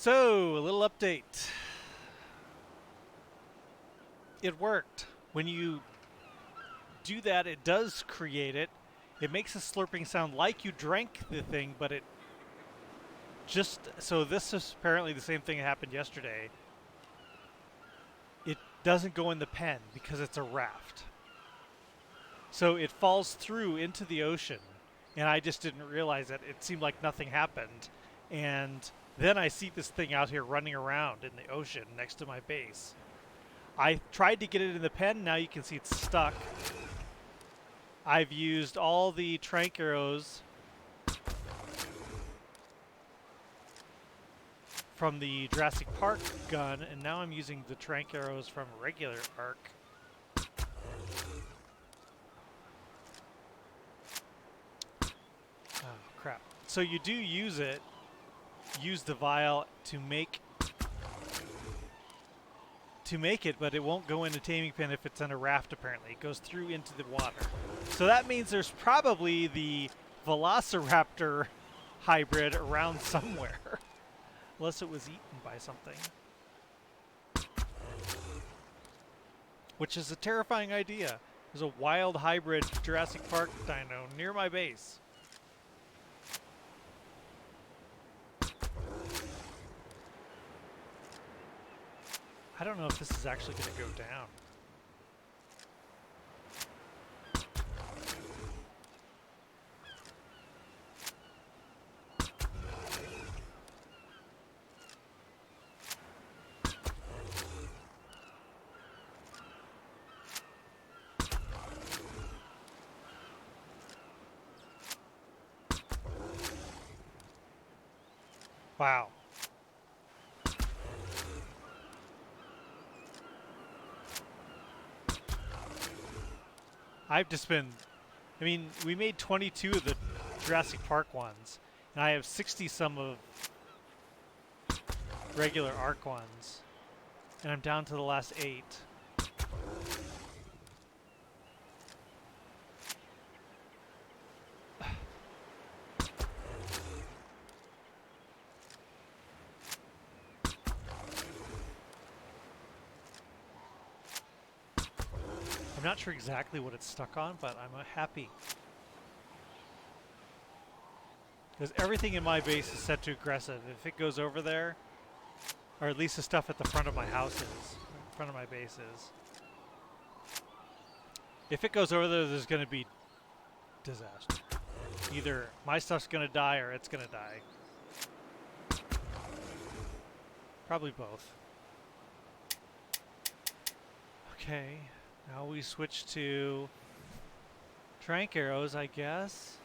So, a little update. It worked. When you do that, it does create it. It makes a slurping sound like you drank the thing, but it just... So this is apparently the same thing that happened yesterday. It doesn't go in the pen because it's a raft. So it falls through into the ocean, and I just didn't realize it. It seemed like nothing happened. And then I see this thing out here running around in the ocean next to my base. I tried to get it in the pen. Now you can see it's stuck. I've used all the trank arrows from the Jurassic Park gun, and now I'm using the trank arrows from regular ARK. Oh, crap. So you do use it. Use the vial to make it, but it won't go in a taming pen if it's in a raft, apparently. It goes through into the water. So that means there's probably the Velociraptor hybrid around somewhere. Unless it was eaten by something. Which is a terrifying idea. There's a wild hybrid Jurassic Park dino near my base. I don't know if this is actually going to go down. Wow. I've just been... I mean, we made 22 of the Jurassic Park ones, and I have 60-some of regular ARK ones, and I'm down to the last 8. I'm not sure exactly what it's stuck on, but I'm happy. Because everything in my base is set to aggressive. If it goes over there, or at least the stuff at the front of my house is, in front of my base is. If it goes over there, there's going to be disaster. Either my stuff's going to die or it's going to die. Probably both. Okay. Now we switch to trank arrows, I guess.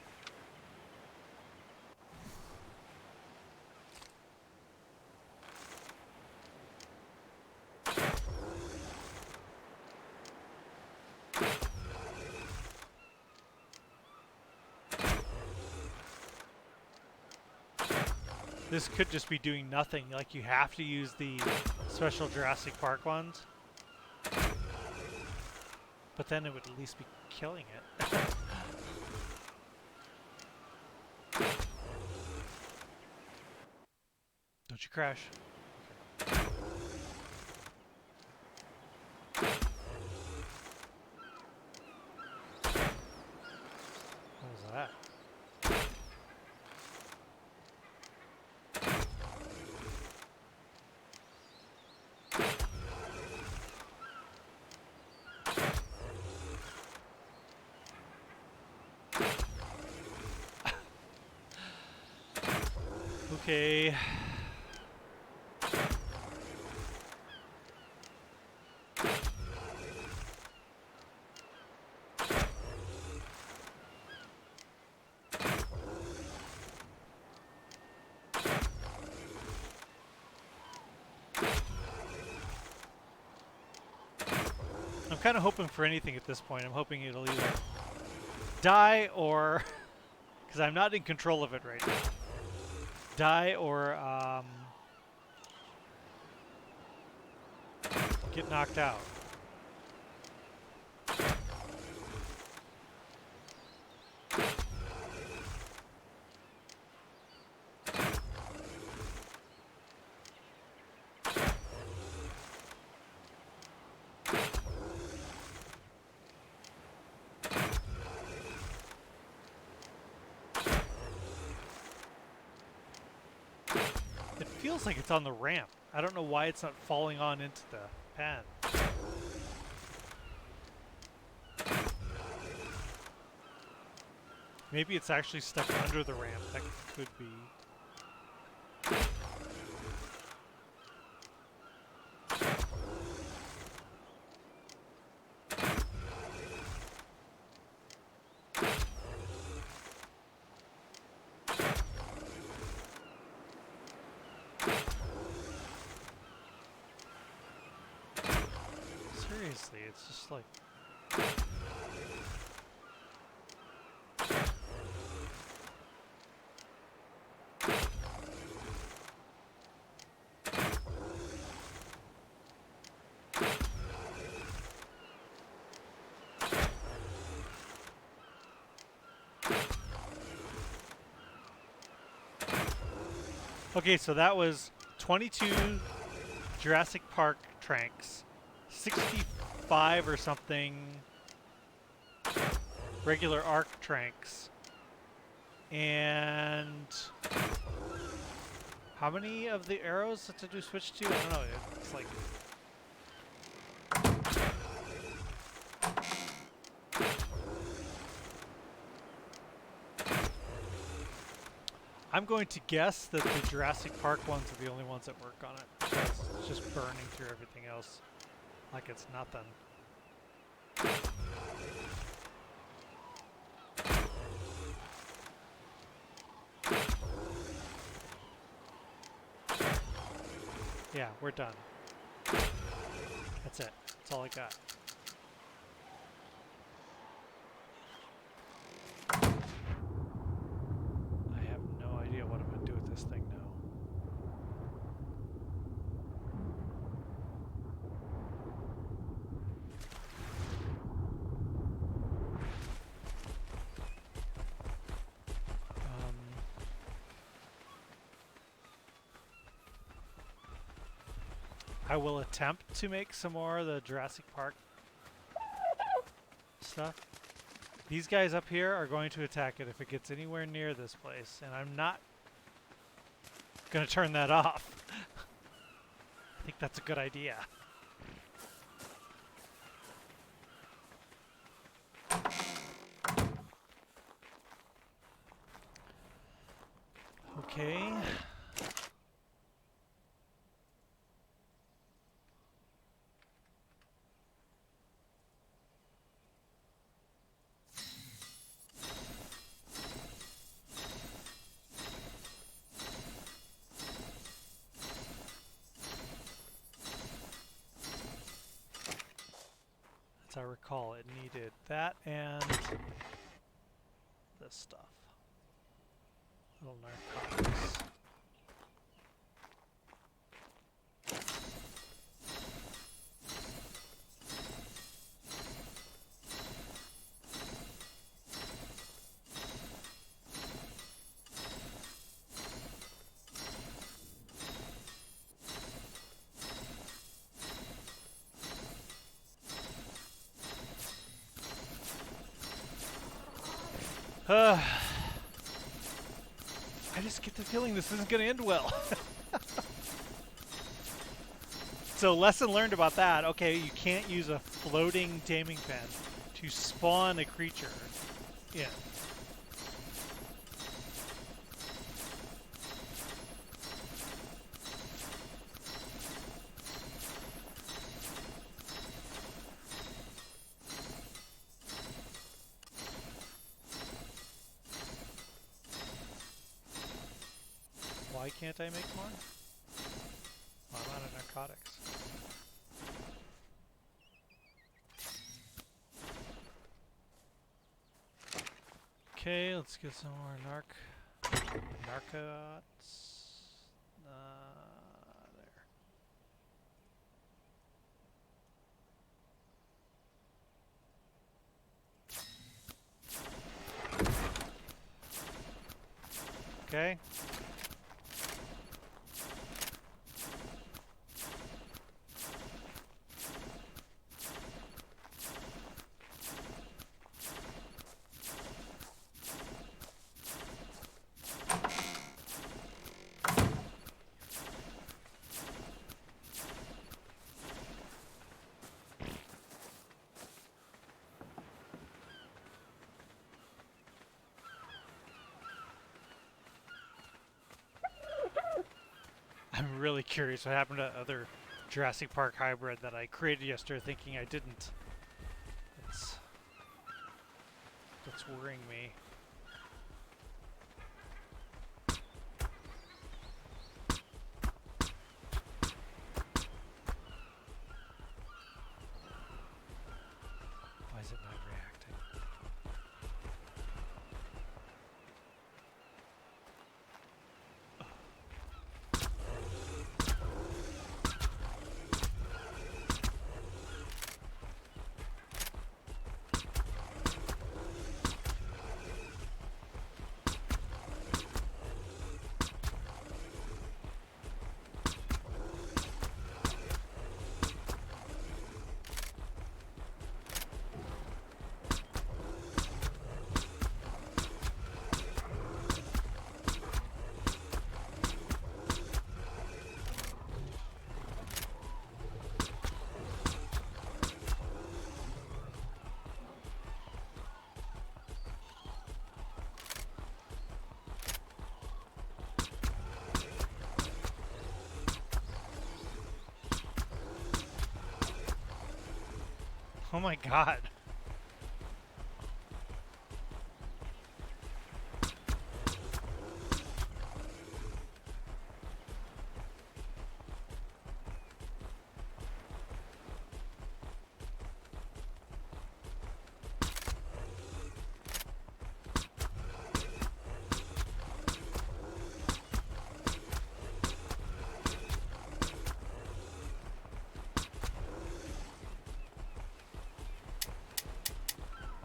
This could just be doing nothing, like you have to use the special Jurassic Park ones. But then it would at least be killing it. Don't you crash. What was that? Okay. I'm kind of hoping for anything at this point. I'm hoping it'll either die or... because I'm not in control of it right now. Die or get knocked out. feels like it's on the ramp. I don't know why it's not falling on into the pen. Maybe it's actually stuck under the ramp. That could be. Seriously, it's just like... Okay, so that was 22 Jurassic Park tranks, 65 or something regular ARK tranks, and how many of the arrows did we switch to? I don't know. It's like... I'm going to guess that the Jurassic Park ones are the only ones that work on it, because it's just burning through everything else like it's nothing. Yeah, we're done. That's it. That's all I got. I have no idea what I'm going to do with this thing now. I will attempt to make some more of the Jurassic Park stuff. These guys up here are going to attack it if it gets anywhere near this place, and I'm not going to turn that off. I think that's a good idea. Okay. As I recall, it needed that and this stuff. Little narcotics. I just get the feeling this isn't going to end well. So lesson learned about that. Okay, you can't use a floating taming pen to spawn a creature. Yeah. Why can't I make more? Well, I'm out of narcotics. Okay, let's get some more narcots. There. Okay. I'm really curious what happened to other Jurassic Park hybrid that I created yesterday thinking I didn't. That's worrying me. Why is it not reacting? Oh my god.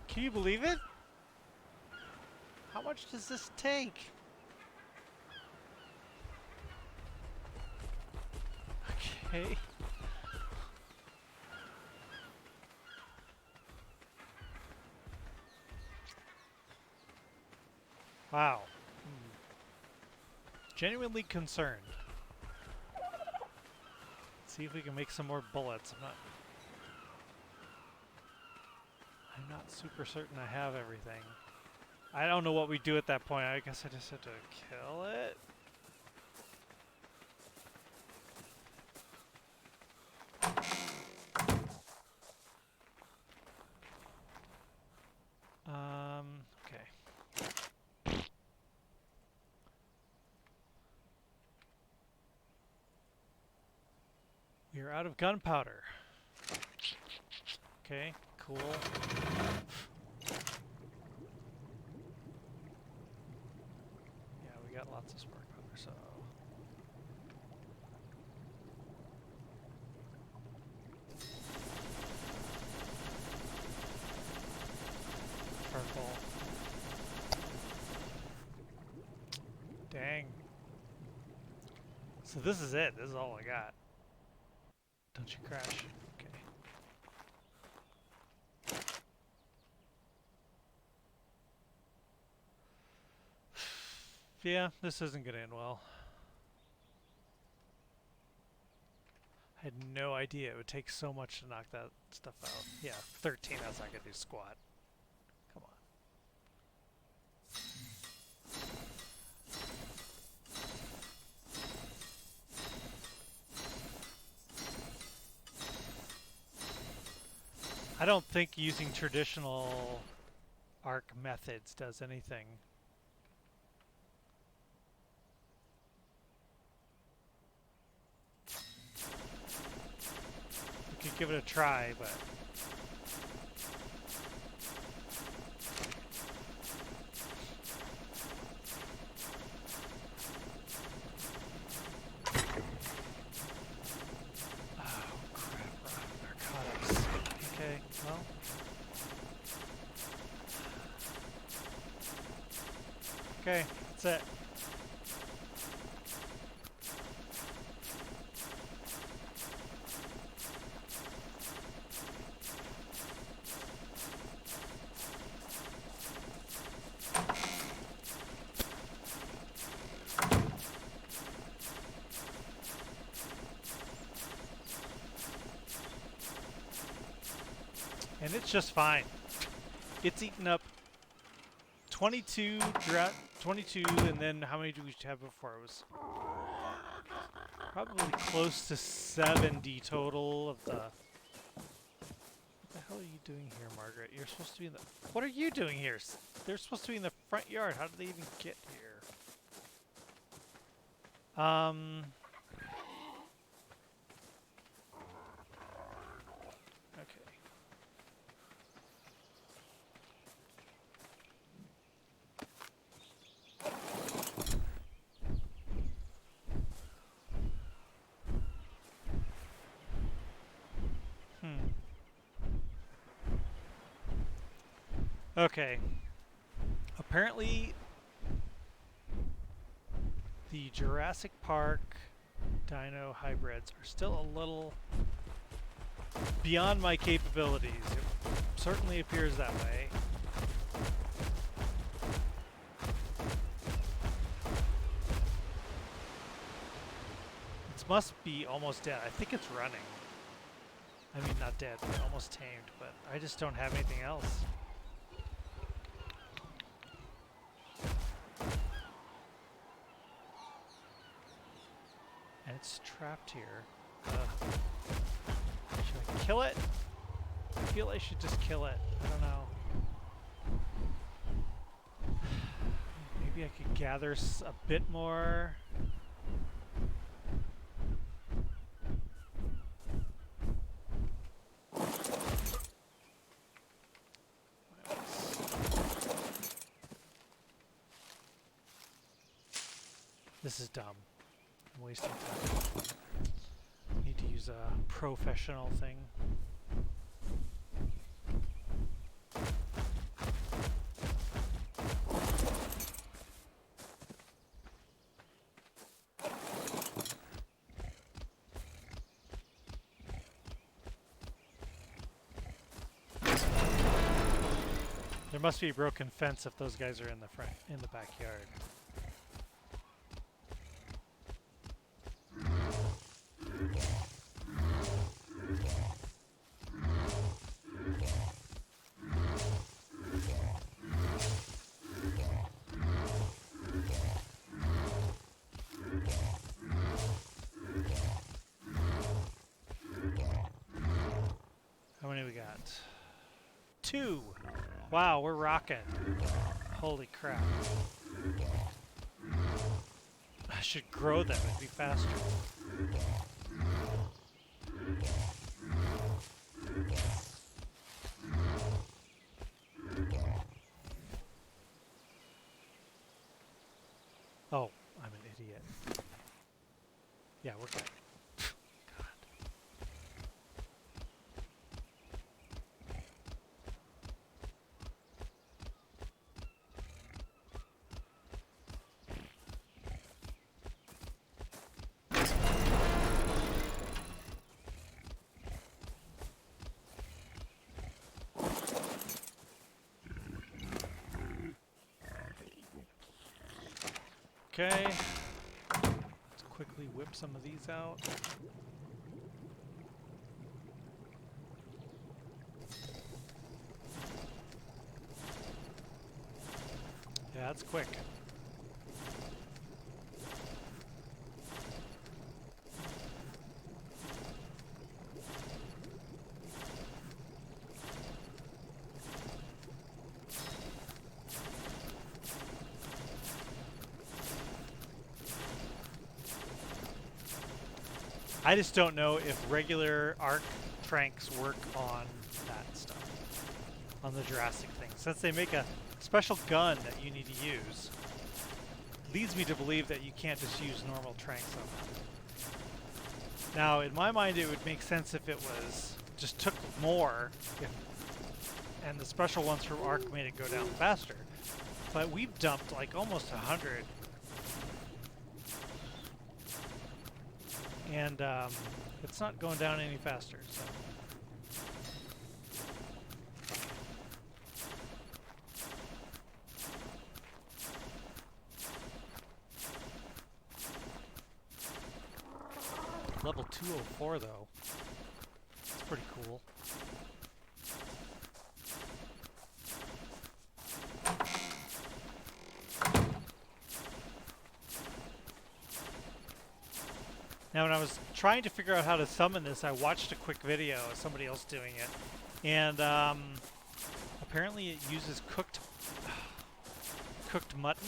Can you believe it? How much does this take? Okay. Wow. Genuinely concerned. Let's see if we can make some more bullets. I'm not super certain I have everything. I don't know what we do at that point. I guess I just have to kill it. Okay. We are out of gunpowder. Okay, cool. Yeah, we got lots of spark powder, so... Purple. Dang. So this is it. This is all I got. Don't you crash. Okay. Yeah, this isn't gonna end well. I had no idea it would take so much to knock that stuff out. Yeah, 13, that's not gonna do squat. Come on. I don't think using traditional ARK methods does anything. We could give it a try, but... Oh, crap, narcotics. Okay, well... Okay, that's it. And it's just fine. It's eaten up 22, and then how many do we have before? It was probably close to 70 total of the... What the hell are you doing here, Margaret? You're supposed to be in the... What are you doing here? They're supposed to be in the front yard. How did they even get here? Okay. Okay. Apparently, the Jurassic Park dino hybrids are still a little beyond my capabilities. It certainly appears that way. It must be almost dead. I think it's running. I mean, not dead, but almost tamed, but I just don't have anything else. And it's trapped here. Should I kill it? I feel I should just kill it. I don't know. Maybe I could gather a bit more. This is dumb. I'm wasting time. Need to use a professional thing. There must be a broken fence if those guys are in the backyard. How many we got? 2! Wow, we're rocking. Holy crap. I should grow them, it'd be faster. Oh, I'm an idiot. Yeah, we're good. Okay, let's quickly whip some of these out. Yeah, that's quick. I just don't know if regular ARK tranks work on that stuff, on the Jurassic thing. Since they make a special gun that you need to use, leads me to believe that you can't just use normal tranks on them. Now, in my mind, it would make sense if it was just took more, and the special ones from ARK made it go down faster. But we've dumped like almost 100. And it's not going down any faster, so. Level 204 though. That's pretty cool. Now, when I was trying to figure out how to summon this, I watched a quick video of somebody else doing it, and apparently it uses cooked mutton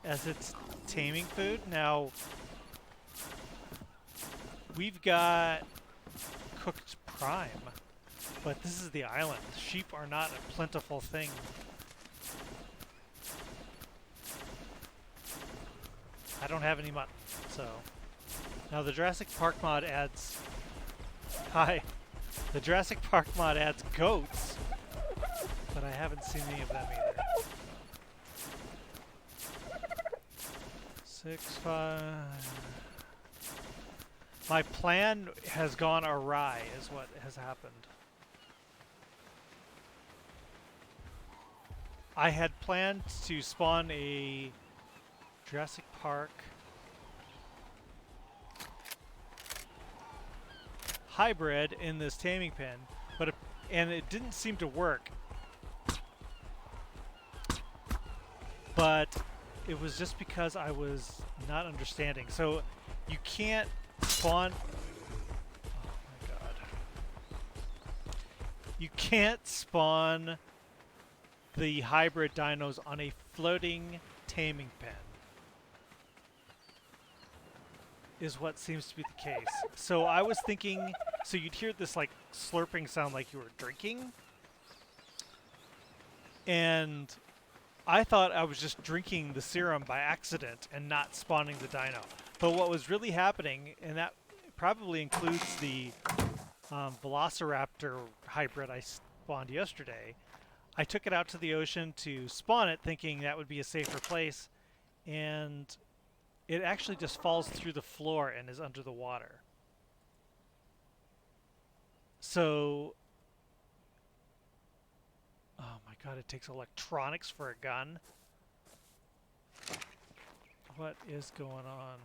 as its taming food. Now, we've got cooked prime, but this is the island. Sheep are not a plentiful thing. I don't have any mutton, so... Now the Jurassic Park mod adds... Hi! The Jurassic Park mod adds goats, but I haven't seen any of them either. 6, 5... My plan has gone awry, is what has happened. I had planned to spawn a Jurassic Park hybrid in this taming pen, and it didn't seem to work. But it was just because I was not understanding. So you can't spawn... Oh my god. You can't spawn the hybrid dinos on a floating taming pen, is what seems to be the case. So I was thinking, so you'd hear this like slurping sound like you were drinking, and I thought I was just drinking the serum by accident and not spawning the dino. But what was really happening, and that probably includes the Velociraptor hybrid I spawned yesterday, I took it out to the ocean to spawn it thinking that would be a safer place, and it actually just falls through the floor and is under the water. So, oh my god, it takes electronics for a gun. What is going on?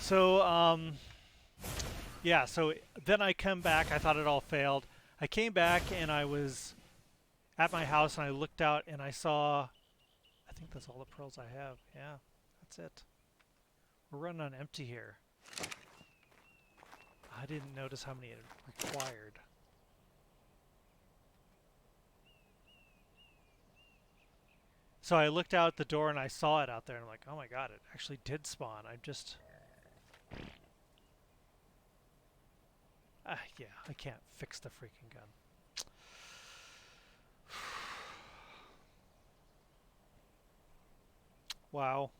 So, yeah, so then I come back, I thought it all failed. I came back and I was at my house and I looked out and I saw, I think that's all the pearls I have. Yeah, that's it. We're running on empty here. I didn't notice how many it required. So I looked out the door and I saw it out there and I'm like, oh my god, it actually did spawn. I'm just... yeah, I can't fix the freaking gun. Wow.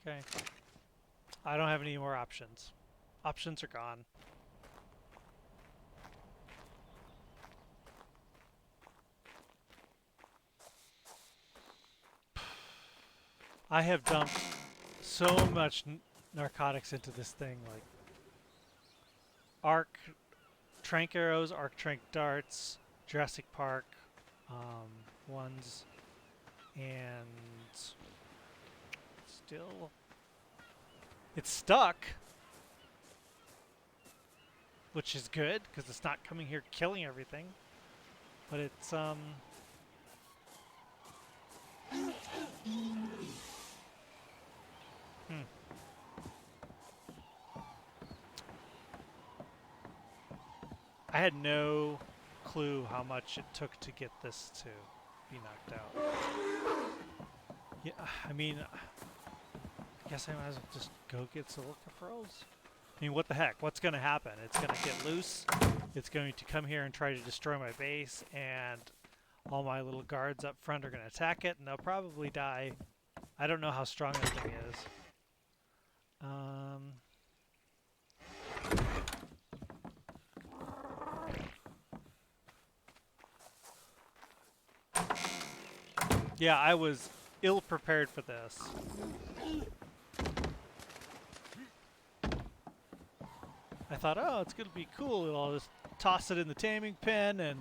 Okay. I don't have any more options. Options are gone. I have dumped so much narcotics into this thing, like ARK trank arrows, ARK trank darts, Jurassic Park ones, and still it's stuck, which is good because it's not coming here killing everything, but it's I had no clue how much it took to get this to be knocked out. Yeah, I mean, I guess I might as well just go get silica pearls. I mean, what the heck? What's going to happen? It's going to get loose. It's going to come here and try to destroy my base, and all my little guards up front are going to attack it, and they'll probably die. I don't know how strong that thing is. Yeah, I was ill-prepared for this. I thought, oh, it's going to be cool. I'll just toss it in the taming pen and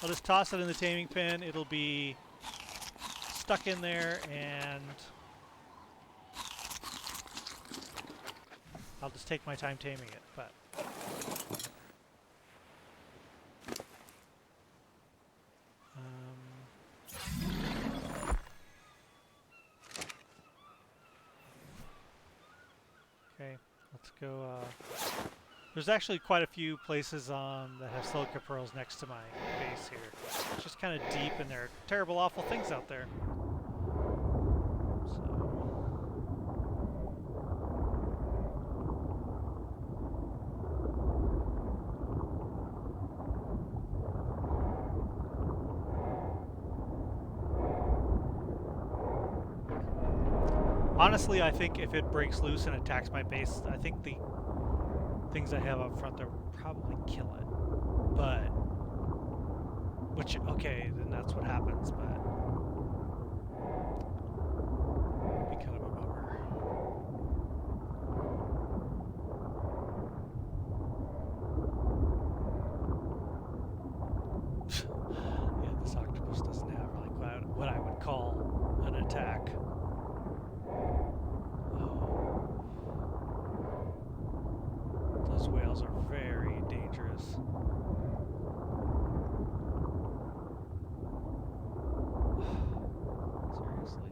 I'll just toss it in the taming pen. It'll be stuck in there, and I'll just take my time taming it. But okay, let's go. There's actually quite a few places that have silica pearls next to my base here. It's just kind of deep, and there are terrible, awful things out there. Honestly, I think if it breaks loose and attacks my base, I think the things I have up front there will probably kill it. But, which, okay, then that's what happens, but it'd be kind of a bummer. Yeah, this octopus doesn't have like what I would call an attack. Those whales are very dangerous. Seriously.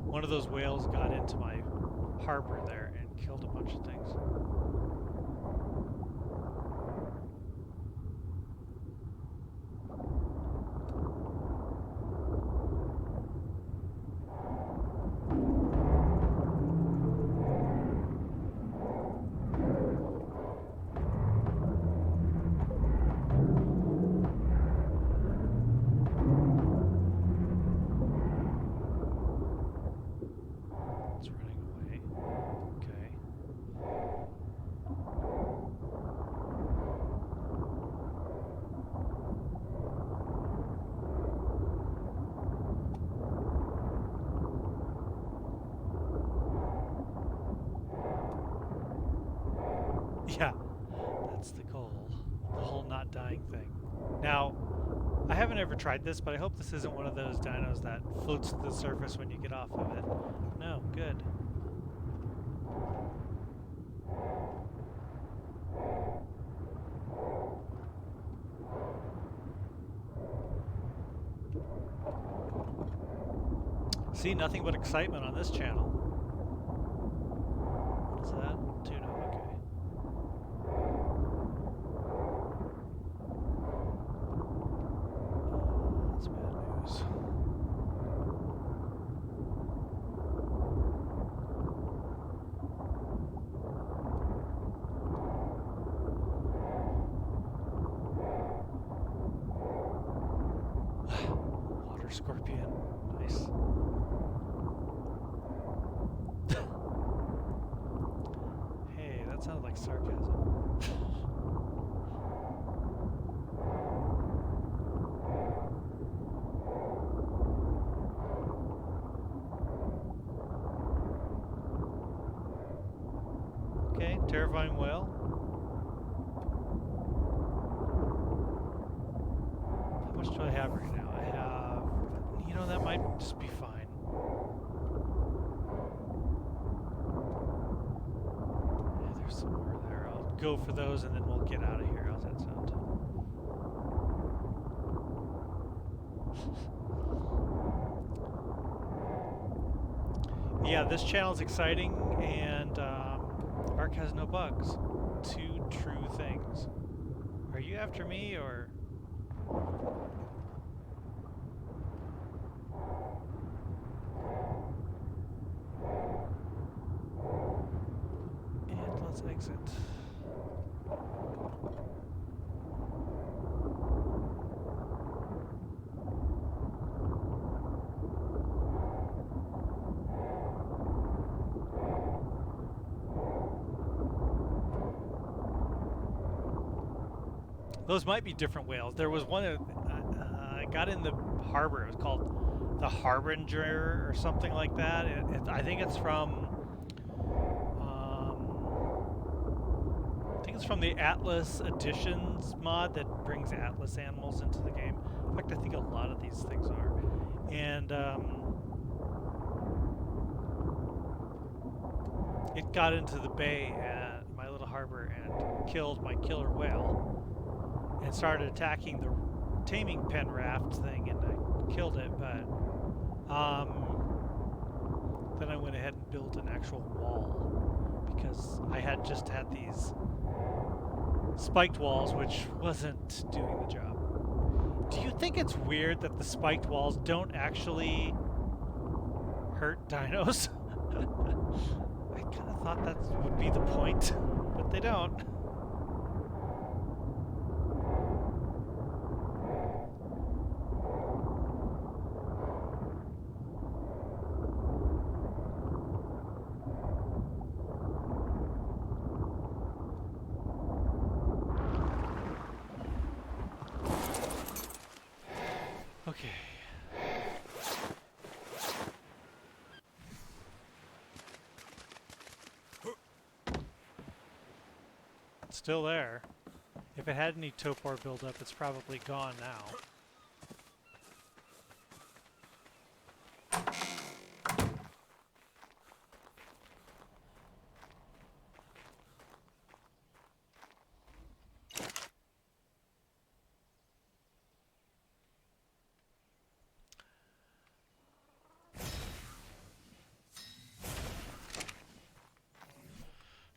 One of those whales got into my harbor there and killed a bunch of things. Yeah, that's the goal. The whole not dying thing. Now, I haven't ever tried this, but I hope this isn't one of those dinos that floats to the surface when you get off of it. No, good. See, nothing but excitement on this channel. What is that? Tuna, okay. That's bad news. Water scorpion. Nice. Hey, that sounded like sarcasm. Okay, terrifying whale. How much do I have right now? I have, you know, that might just be fine. Yeah, there's some more there. I'll go for those and then we'll get out of here. How's that sound? Yeah, this channel is exciting, and ARK has no bugs. Two true things. Are you after me, or? And let's exit. Those might be different whales. There was one I got in the harbor. It was called the Harbinger or something like that. I think it's from comes from the Atlas Editions mod that brings Atlas animals into the game. In fact, I think a lot of these things are. And it got into the bay at my little harbor and killed my killer whale and started attacking the taming pen raft thing, and I killed it, but then I went ahead and built an actual wall because I had just had these spiked walls, which wasn't doing the job. Do you think it's weird that the spiked walls don't actually hurt dinos? I kind of thought that would be the point, but they don't. Okay. It's still there. If it had any topor buildup, it's probably gone now.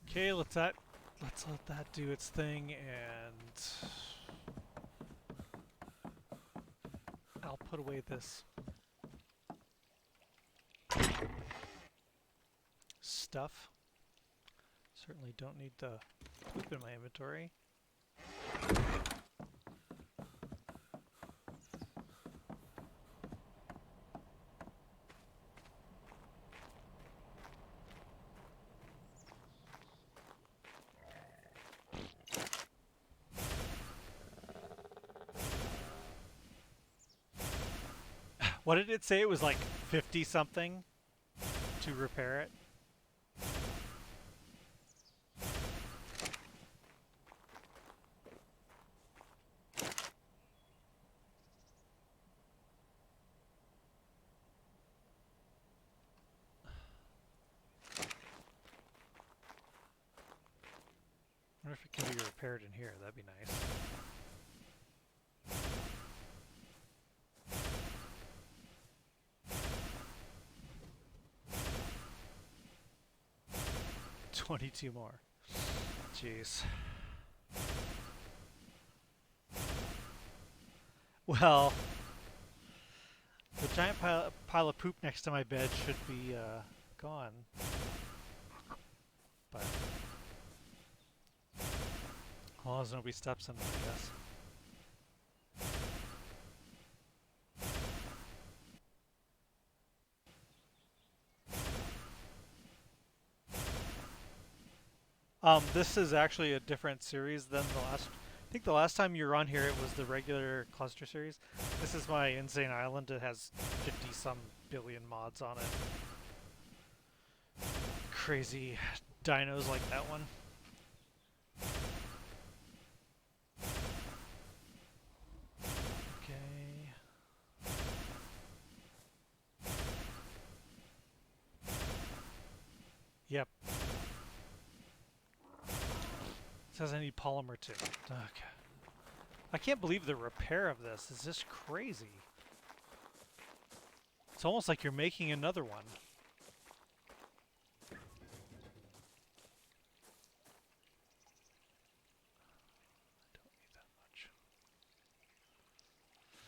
Okay, let's let that do its thing, and I'll put away this stuff. Certainly don't need the poop in my inventory. What did it say? It was like 50 something to repair it? I wonder if it can be repaired in here. That'd be nice. $22 more. Jeez. Well, the giant pile of poop next to my bed should be gone. But as long as nobody steps in it, I guess. This is actually a different series than the last. I think the last time you were on here, it was the regular cluster series. This is my Insane Island. It has 50-some billion mods on it. Crazy dinos like that one. Okay. Yep. It says I need polymer too. Okay. I can't believe the repair of this is just crazy. It's almost like you're making another one. I don't need that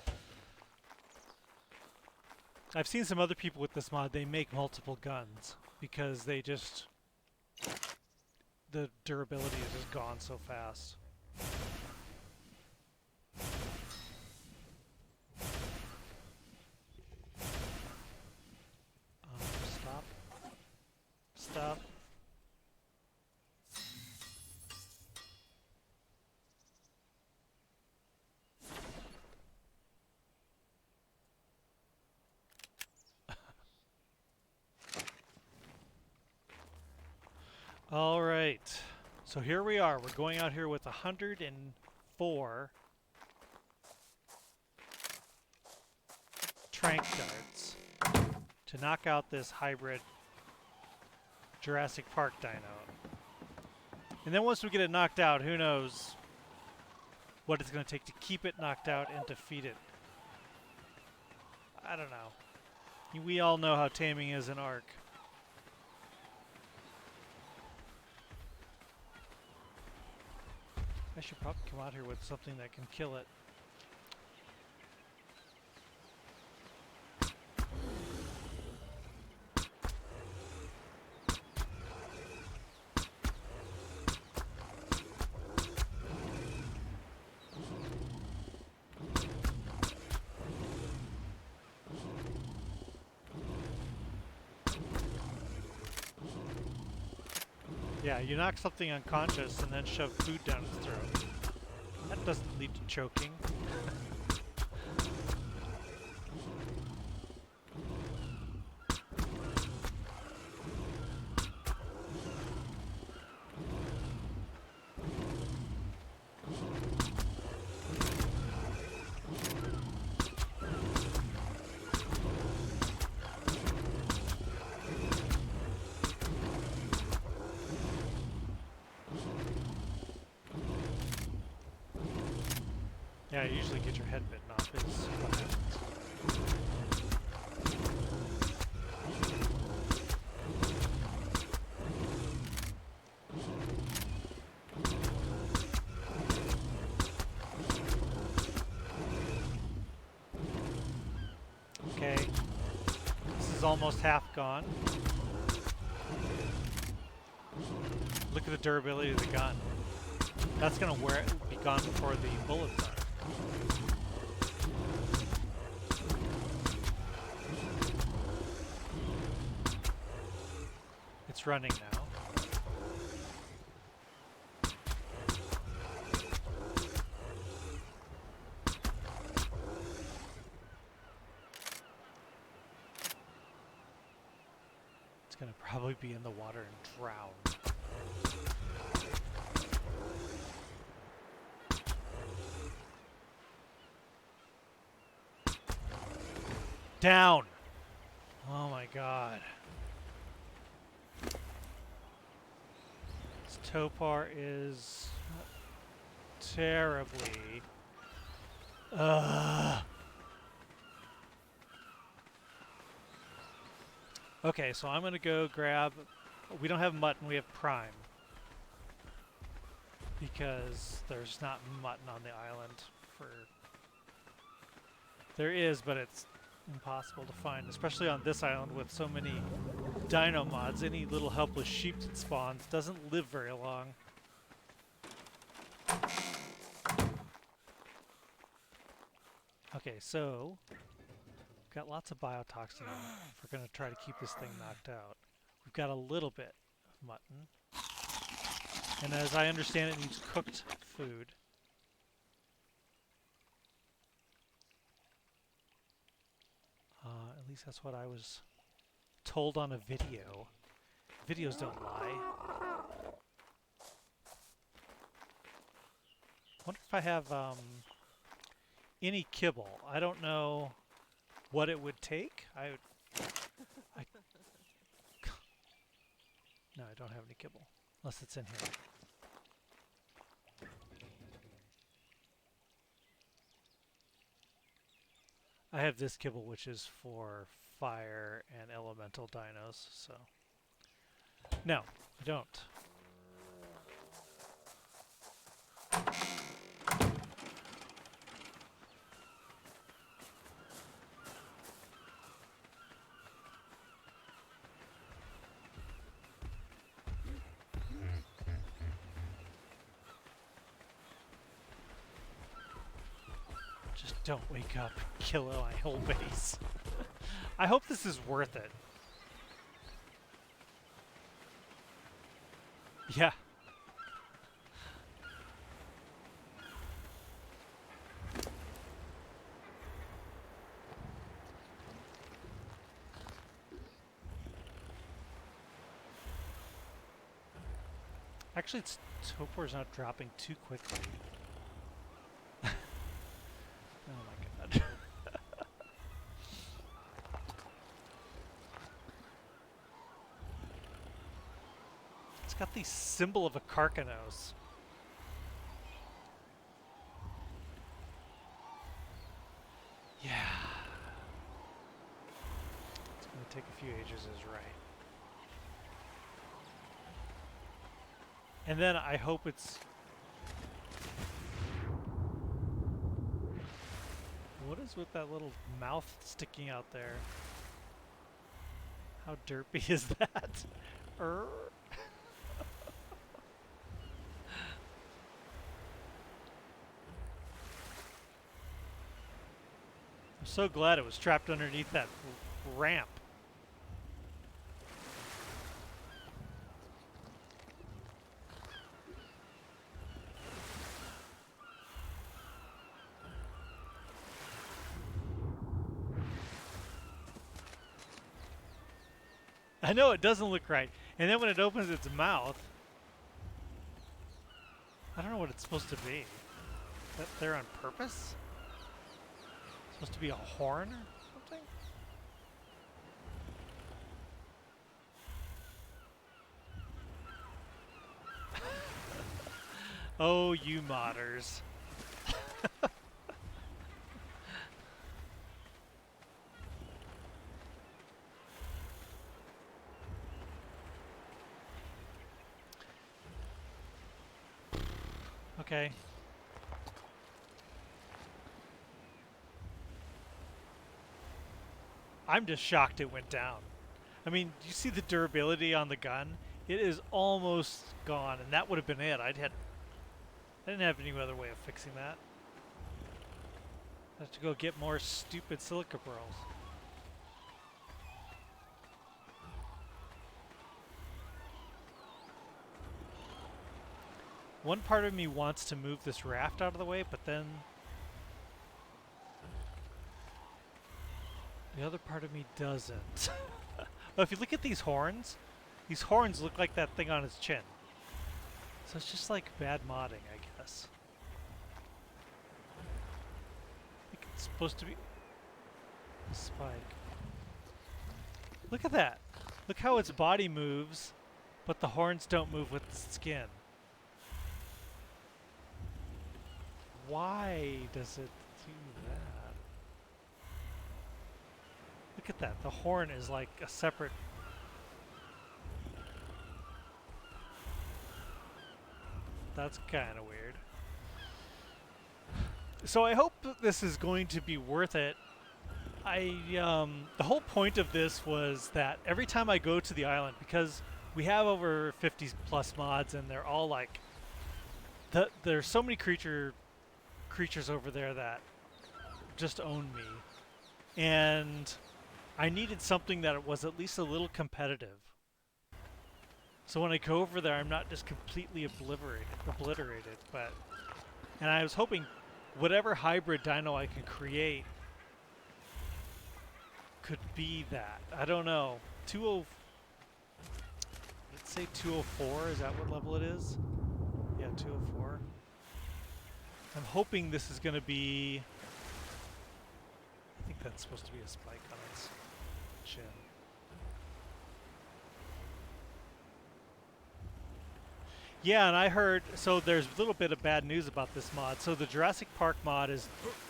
much. I've seen some other people with this mod, they make multiple guns because they just... the durability is just gone so fast. Stop. Stop. All right. So here we are. We're going out here with 104 trank darts to knock out this hybrid Jurassic Park dino. And then once we get it knocked out, who knows what it's going to take to keep it knocked out and defeat it. I don't know. We all know how taming is in ARK. I should probably come out here with something that can kill it. Yeah, you knock something unconscious and then shove food down its throat. That doesn't lead to choking. Yeah, you usually get your head bitten off is what happens. Okay, this is almost half gone. Look at the durability of the gun. That's gonna be gone before the bullets are. It's running now. It's gonna probably be in the water and drown. Down! Oh my god. This Topar is terribly... Okay, so I'm gonna go grab... We don't have mutton, we have prime. Because there's not mutton on the island for... There is, but it's impossible to find, especially on this island with so many dino mods. Any little helpless sheep that spawns doesn't live very long. Okay, so we've got lots of biotoxin if we're going to try to keep this thing knocked out. We've got a little bit of mutton, and as I understand it, needs cooked food. At least that's what I was told on a video. Videos don't lie. Wonder if I have any kibble. I don't know what it would take. No, I don't have any kibble. Unless it's in here. I have this kibble, which is for fire and elemental dinos, so... No, I don't. Just don't wake up, kill my whole base. I hope this is worth it. Yeah. Actually, let's hope we're not dropping too quickly. Oh my god. It's got the symbol of a Carcanos. Yeah. It's going to take a few ages is right. And then I hope it's... What is with that little mouth sticking out there? How derpy is that? I'm so glad it was trapped underneath that ramp. I know it doesn't look right. And then when it opens its mouth, I don't know what it's supposed to be. Is that there on purpose? It's supposed to be a horn or something? Oh, you modders. Okay. I'm just shocked it went down. I mean, do you see the durability on the gun? It is almost gone, and that would have been it. I didn't have any other way of fixing that. I have to go get more stupid silica pearls. One part of me wants to move this raft out of the way, but then the other part of me doesn't. But if you look at these horns look like that thing on his chin. So it's just like bad modding, I guess. I think it's supposed to be a spike. Look at that. Look how its body moves, but the horns don't move with the skin. Why does it do that? Look at that. The horn is like a separate... That's kind of weird. So I hope this is going to be worth it. The whole point of this was that every time I go to the island, because we have over 50 plus mods and they're all like... There's so many creatures over there that just own me, and I needed something that was at least a little competitive, so when I go over there I'm not just completely obliterated. But and I was hoping whatever hybrid dino I can create could be that. I don't know. Let's say 204, is that what level it is? Yeah, 204. I'm hoping this is going to be... I think that's supposed to be a spike on its chin. Yeah, and I heard... So there's a little bit of bad news about this mod. So the Jurassic Park mod is,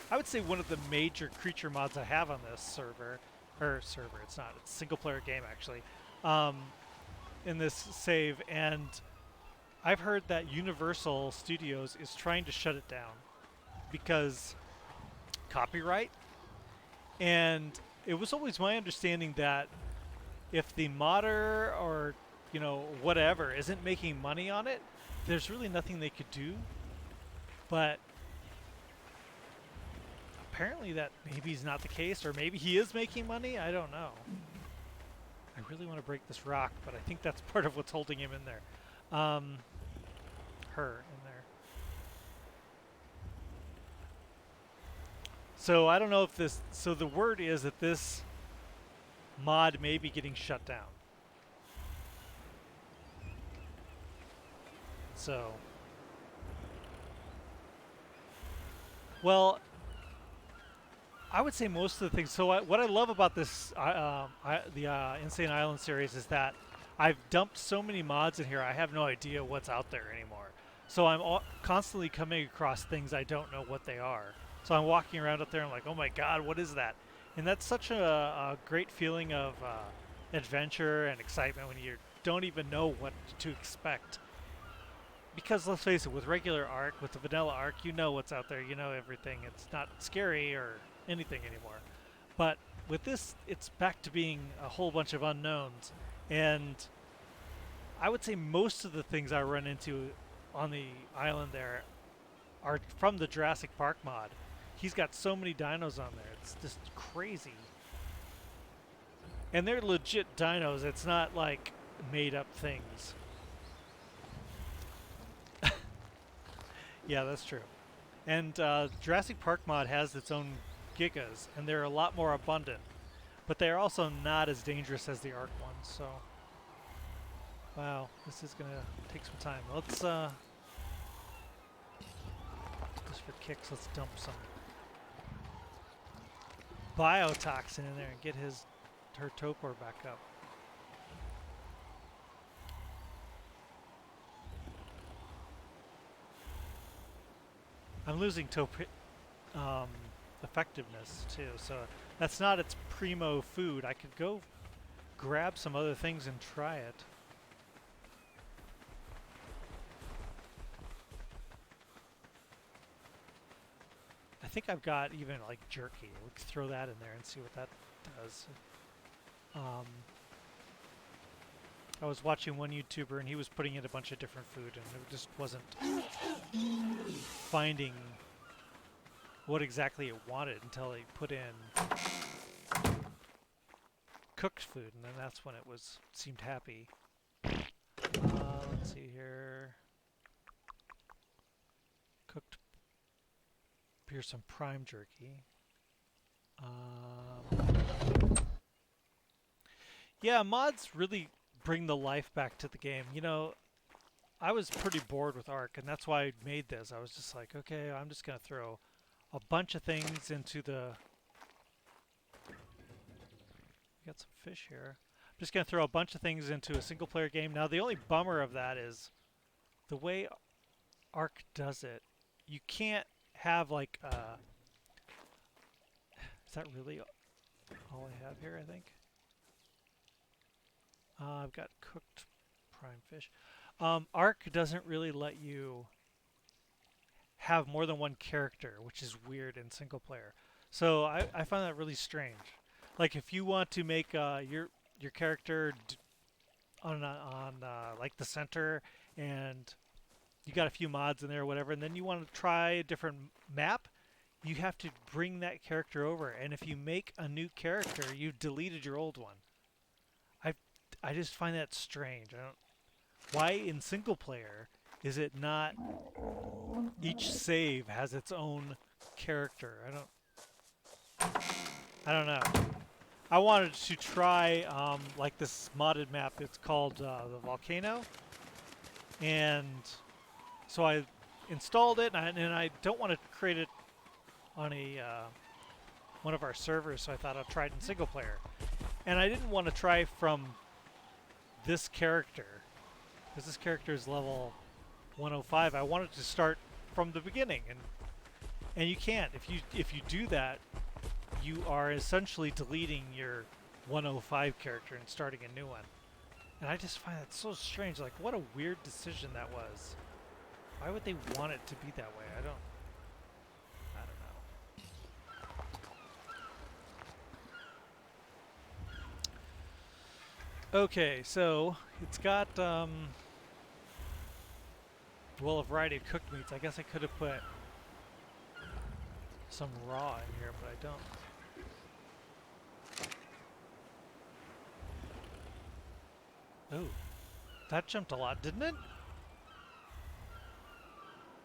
I would say, one of the major creature mods I have on this server. It's not. It's a single-player game, actually. In this save, and... I've heard that Universal Studios is trying to shut it down because copyright. And it was always my understanding that if the modder or, you know, whatever isn't making money on it, there's really nothing they could do. But apparently that maybe is not the case, or maybe he is making money. I don't know. I really want to break this rock, but I think that's part of what's holding him in there. Her in there. So I don't know if this... So the word is that this mod may be getting shut down. So, well, I would say most of the things. So what I love about this, the Insane Island series is that I've dumped so many mods in here. I have no idea what's out there anymore. So I'm constantly coming across things I don't know what they are. So I'm walking around up there and I'm like, oh my god, what is that? And that's such a great feeling of adventure and excitement when you don't even know what to expect. Because let's face it, with regular ARK, with the vanilla ARK, you know what's out there, you know everything. It's not scary or anything anymore. But with this, it's back to being a whole bunch of unknowns. And I would say most of the things I run into on the island there are from the Jurassic Park mod. He's got so many dinos on there. It's just crazy. And they're legit dinos. It's not like made up things. Yeah, that's true. And Jurassic Park mod has its own gigas, and they're a lot more abundant. But they're also not as dangerous as the ARK ones, so... Wow, this is gonna take some time. Let's, just for kicks, let's dump some biotoxin in there and get her torpor back up. I'm losing effectiveness too, so that's not its primo food. I could go grab some other things and try it. I think I've got even like jerky. We could throw that in there and see what that does. I was watching one YouTuber and he was putting in a bunch of different food and it just wasn't finding what exactly it wanted until they put in cooked food, and then that's when it seemed happy. Let's see here. Cooked. Here's some prime jerky. Yeah, mods really bring the life back to the game. You know, I was pretty bored with ARK, and that's why I made this. I was just like, okay, I'm just gonna throw a bunch of things into the... We got some fish here. I'm just gonna throw a bunch of things into a single player game. Now the only bummer of that is the way ARK does it. You can't have like is that really all I have here, I think? I've got cooked prime fish. ARK doesn't really let you have more than one character, which is weird in single player. So I find that really strange. Like if you want to make your character on like the center, and you got a few mods in there or whatever, and then you want to try a different map, you have to bring that character over. And if you make a new character, you've deleted your old one. I just find that strange. Why in single player is it not each save has its own character? I don't know. I wanted to try like this modded map. It's called the Volcano, and so I installed it, and I don't want to create it on a one of our servers, so I thought I'll try it in single player. And I didn't want to try from this character, because this character is level 105. I wanted to start from the beginning, and you can't. If you do that, you are essentially deleting your 105 character and starting a new one. And I just find that so strange. Like, what a weird decision that was. Why would they want it to be that way? I don't know. Okay, so it's got well, a variety of cooked meats. I guess I could have put some raw in here, but I don't. Oh, that jumped a lot, didn't it?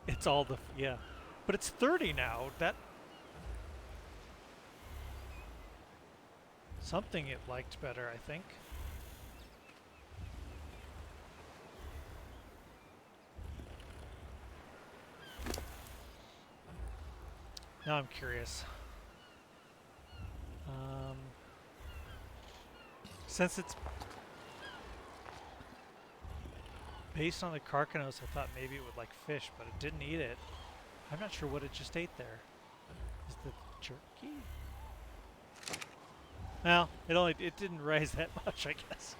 It's all the, yeah. But it's 30 now. That... Something it liked better, I think. Now I'm curious. Since it's based on the carcanos, I thought maybe it would like fish, but it didn't eat it. I'm not sure what it just ate there. Is the jerky? Well, it didn't rise that much, I guess.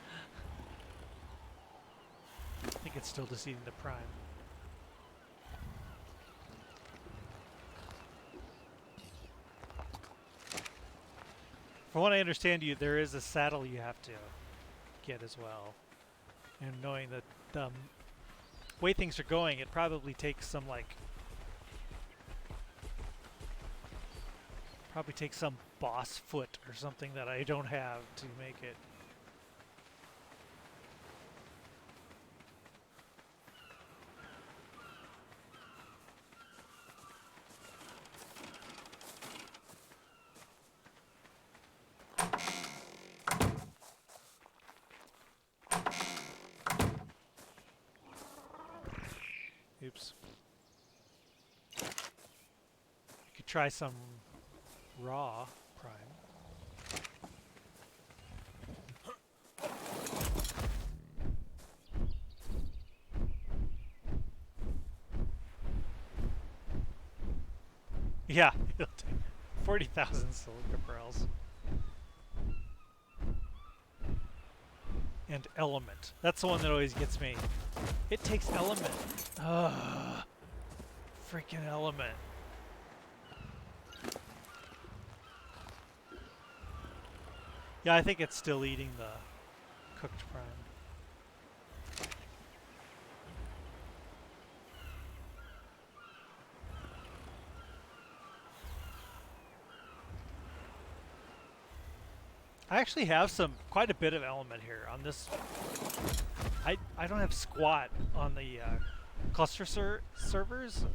I think it's still just eating the prime. From what I understand, there is a saddle you have to get as well. And knowing that the way things are going, it probably takes some some boss foot or something that I don't have to make it. Oops. You could try some raw prime. Yeah, it'll take 40,000 silica pearls. And element. That's the one that always gets me. It takes element. Ugh. Freaking element. Yeah, I think it's still eating the cooked prime. I actually have quite a bit of element here on this. I don't have squat on the cluster servers,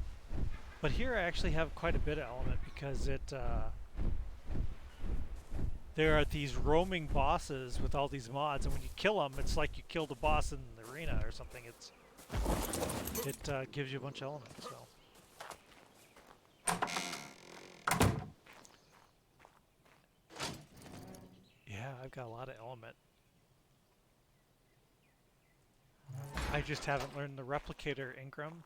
but here I actually have quite a bit of element because there are these roaming bosses with all these mods, and when you kill them, it's like you killed a boss in the arena or something. It gives you a bunch of element. So. Yeah, I've got a lot of element. I just haven't learned the replicator Ingram.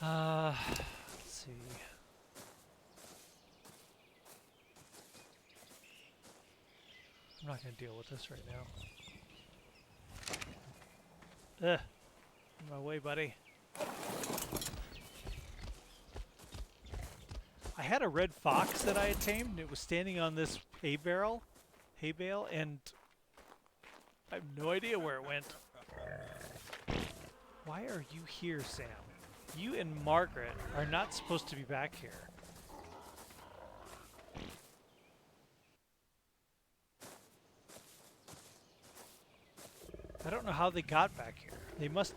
Let's see. I'm not going to deal with this right now. Ugh. On my way, buddy. I had a red fox that I had tamed, and it was standing on this hay bale, and I have no idea where it went. Why are you here, Sam? You and Margaret are not supposed to be back here. I don't know how they got back here.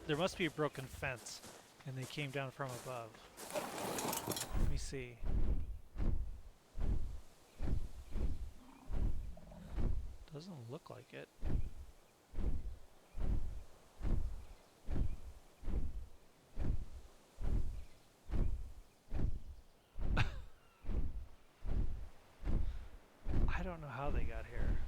There must be a broken fence, and they came down from above. Let me see. Doesn't look like it. I don't know how they got here.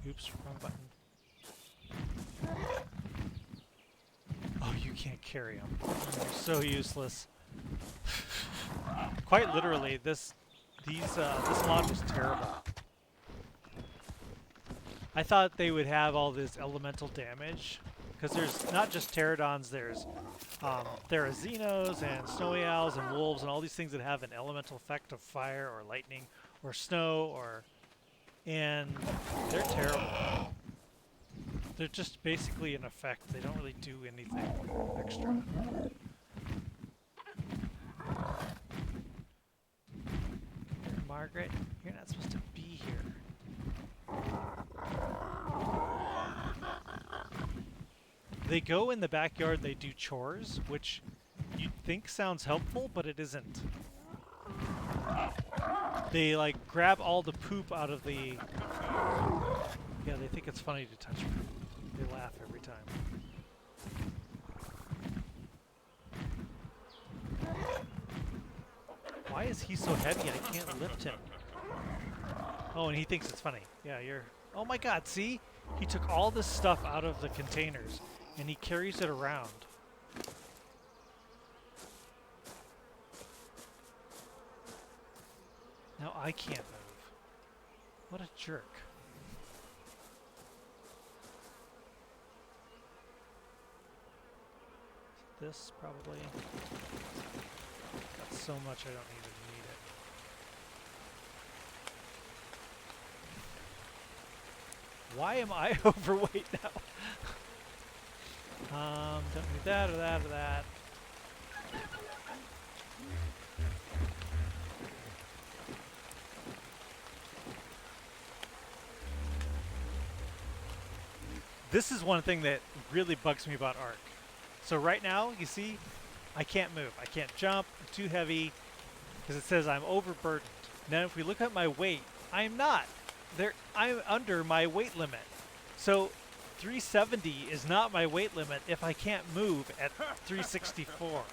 Oops, wrong button. Oh, you can't carry them. They're so useless. Quite literally, this mod was terrible. I thought they would have all this elemental damage, because there's not just pterodons, there are xenos and snowy owls and wolves and all these things that have an elemental effect of fire or lightning or snow and they're terrible. They're just basically an effect. They don't really do anything extra. Margaret, you're not supposed to be here. they go in the backyard, they do chores, which you'd think sounds helpful, but it isn't. They like grab all the poop out of the... Yeah, they think it's funny to touch poop. They laugh every time. Why is he so heavy? I can't lift him. Oh, and he thinks it's funny. Yeah, you're... Oh my god, see? He took all this stuff out of the containers, and he carries it around. Now I can't move. What a jerk. This, probably. Got so much I don't even need it. Why am I overweight now? Don't need that or that or that. This is one thing that really bugs me about ARK. So right now, you see, I can't move. I can't jump. I'm too heavy because it says I'm overburdened. Now, if we look at my weight, I'm not. I'm under my weight limit. So 370 is not my weight limit if I can't move at 364.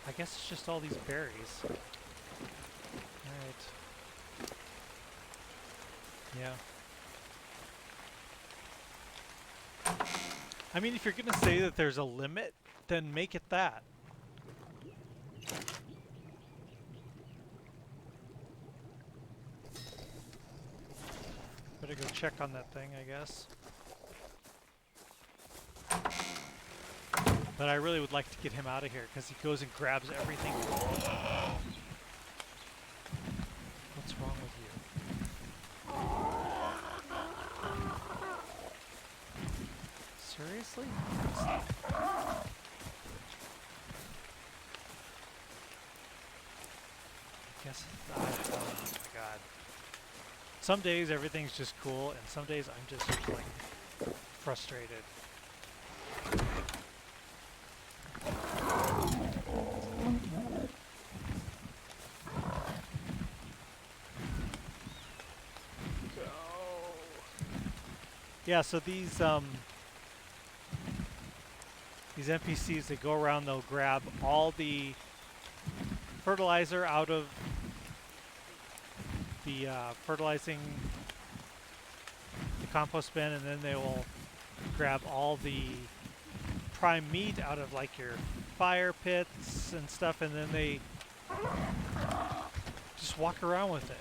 I guess it's just all these berries. Alright. Yeah. I mean, if you're gonna say that there's a limit, then make it that. Better go check on that thing, I guess. But I really would like to get him out of here because he goes and grabs everything. What's wrong with you? Seriously? I guess. Oh my god. Some days everything's just cool, and some days I'm just like frustrated. Yeah, so these NPCs, they go around, they'll grab all the fertilizer out of the fertilizing the compost bin, and then they will grab all the prime meat out of like your fire pits and stuff, and then they just walk around with it.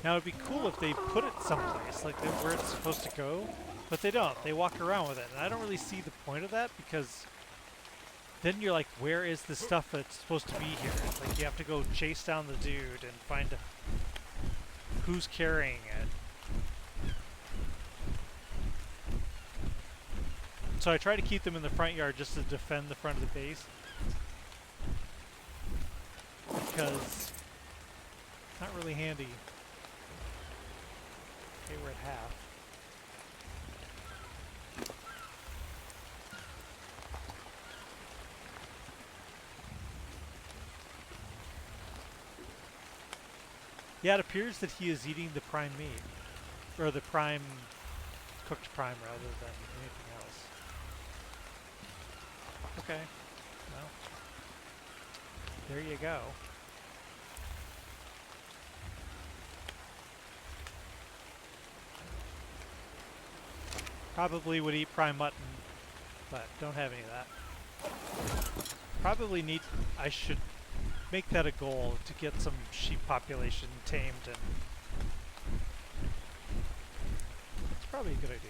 Now it'd be cool if they put it someplace, like where it's supposed to go. But they don't. They walk around with it. And I don't really see the point of that because then you're like, where is the stuff that's supposed to be here? Like you have to go chase down the dude and find who's carrying it. So I try to keep them in the front yard just to defend the front of the base. Because it's not really handy. Okay, we're at half. Yeah, it appears that he is eating the prime meat. Or the prime, cooked prime rather than anything else. Okay. Well, there you go. Probably would eat prime mutton, but don't have any of that. Probably need, I should make that a goal to get some sheep population tamed, and it's probably a good idea.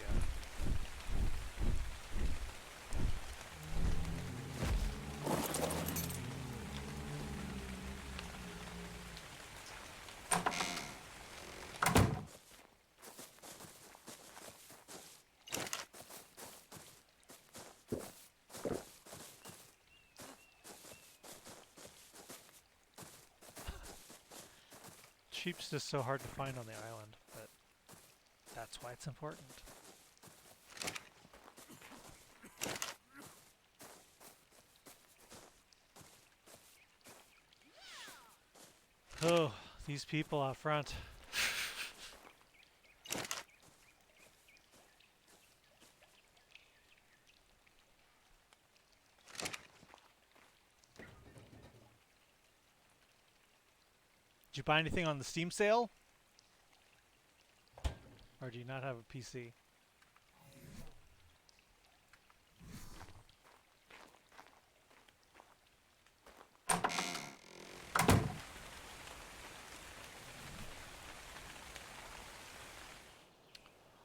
sheep's just so hard to find on the island, but that's why it's important. Oh, these people out front. Did you buy anything on the Steam sale? Or do you not have a PC?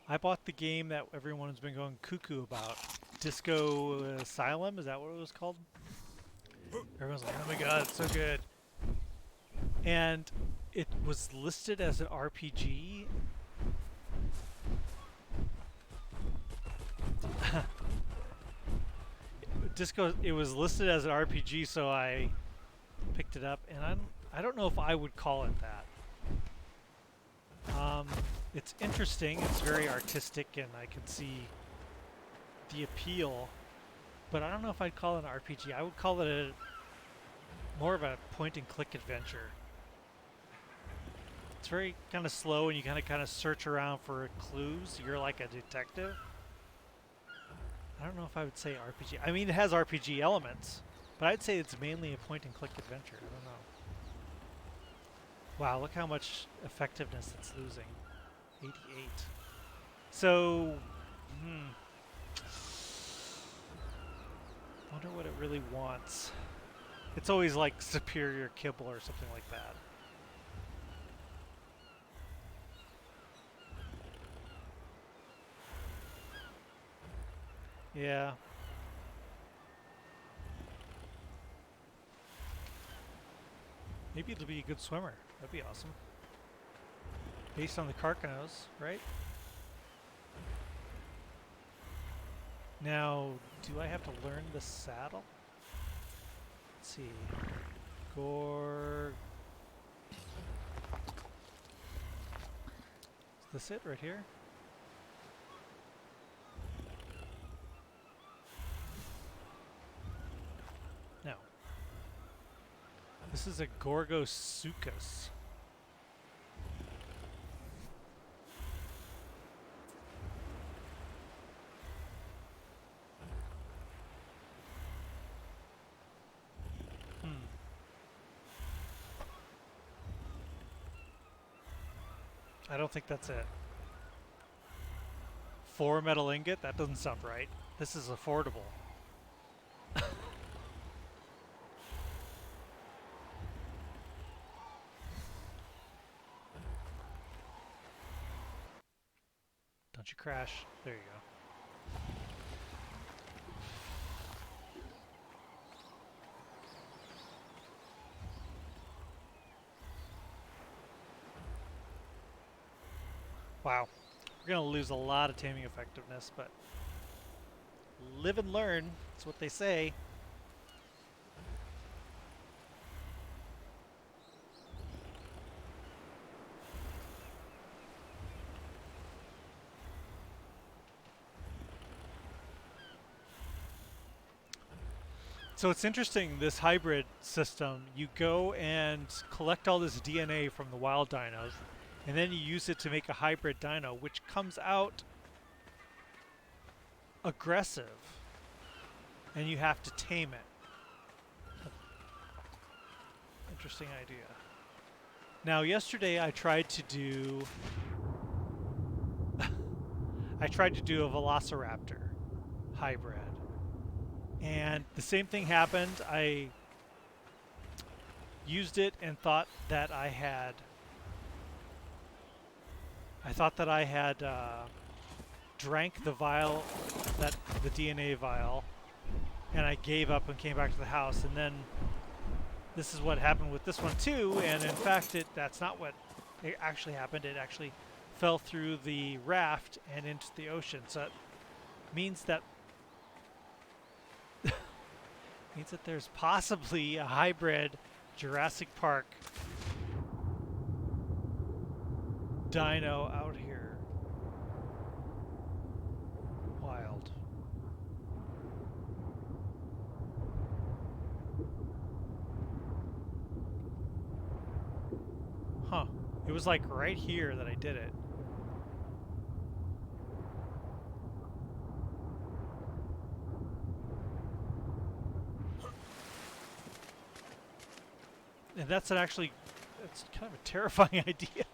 I bought the game that everyone's been going cuckoo about. Disco Asylum, is that what it was called? Everyone's like, oh my god, it's so good. And it was listed as an RPG. It was listed as an RPG, so I picked it up, and I don't know if I would call it that. It's interesting, it's very artistic, and I can see the appeal, but I don't know if I'd call it an RPG. I would call it more of a point-and-click adventure. It's very kind of slow, and you kind of search around for clues. You're like a detective. I don't know if I would say RPG. I mean, it has RPG elements, but I'd say it's mainly a point-and-click adventure. I don't know. Wow, look how much effectiveness it's losing. 88. So, wonder what it really wants. It's always like superior kibble or something like that. Yeah. Maybe it'll be a good swimmer. That'd be awesome. Based on the Carcanos, right? Now, do I have to learn the saddle? Let's see. Gore. Is this it right here? No. This is a Gorgosuchus. I don't think that's it. 4 metal ingot? That doesn't sound right. This is affordable. Don't you crash. There you go. Wow. We're going to lose a lot of taming effectiveness, but live and learn. That's what they say. So it's interesting, this hybrid system. You go and collect all this DNA from the wild dinos, and then you use it to make a hybrid dino, which comes out aggressive, and you have to tame it. Interesting idea. Now, yesterday I tried to do a Velociraptor hybrid, and the same thing happened. I used it and thought that I had drank the vial, the DNA vial, and I gave up and came back to the house. And then this is what happened with this one too. And in fact, that's not what it actually happened. It actually fell through the raft and into the ocean. So it means that there's possibly a hybrid Jurassic Park dino out here. Wild. Huh. It was like right here that I did it. And that's kind of a terrifying idea.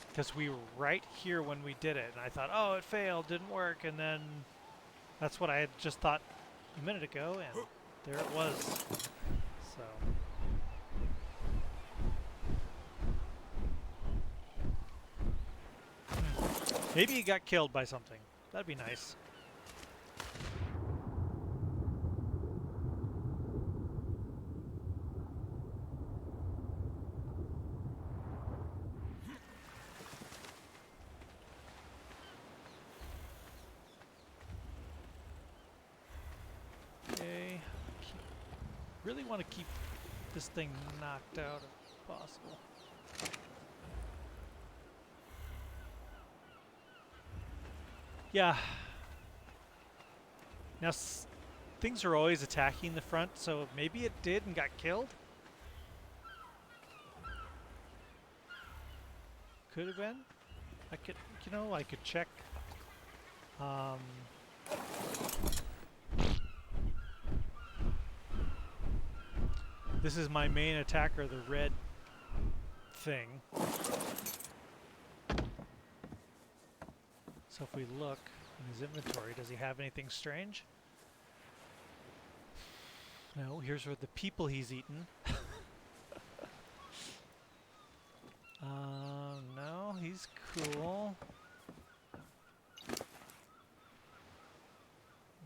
Because we were right here when we did it, and I thought, oh, it failed, didn't work, and then that's what I had just thought a minute ago, and there it was. So. Maybe he got killed by something. That'd be nice. Okay. Really want to keep this thing knocked out if possible. Yeah. Now, things are always attacking the front, so maybe it did and got killed? Could have been. I could, I could check. This is my main attacker, the red thing. So if we look in his inventory, does he have anything strange? No, here's where the people he's eaten. No, he's cool.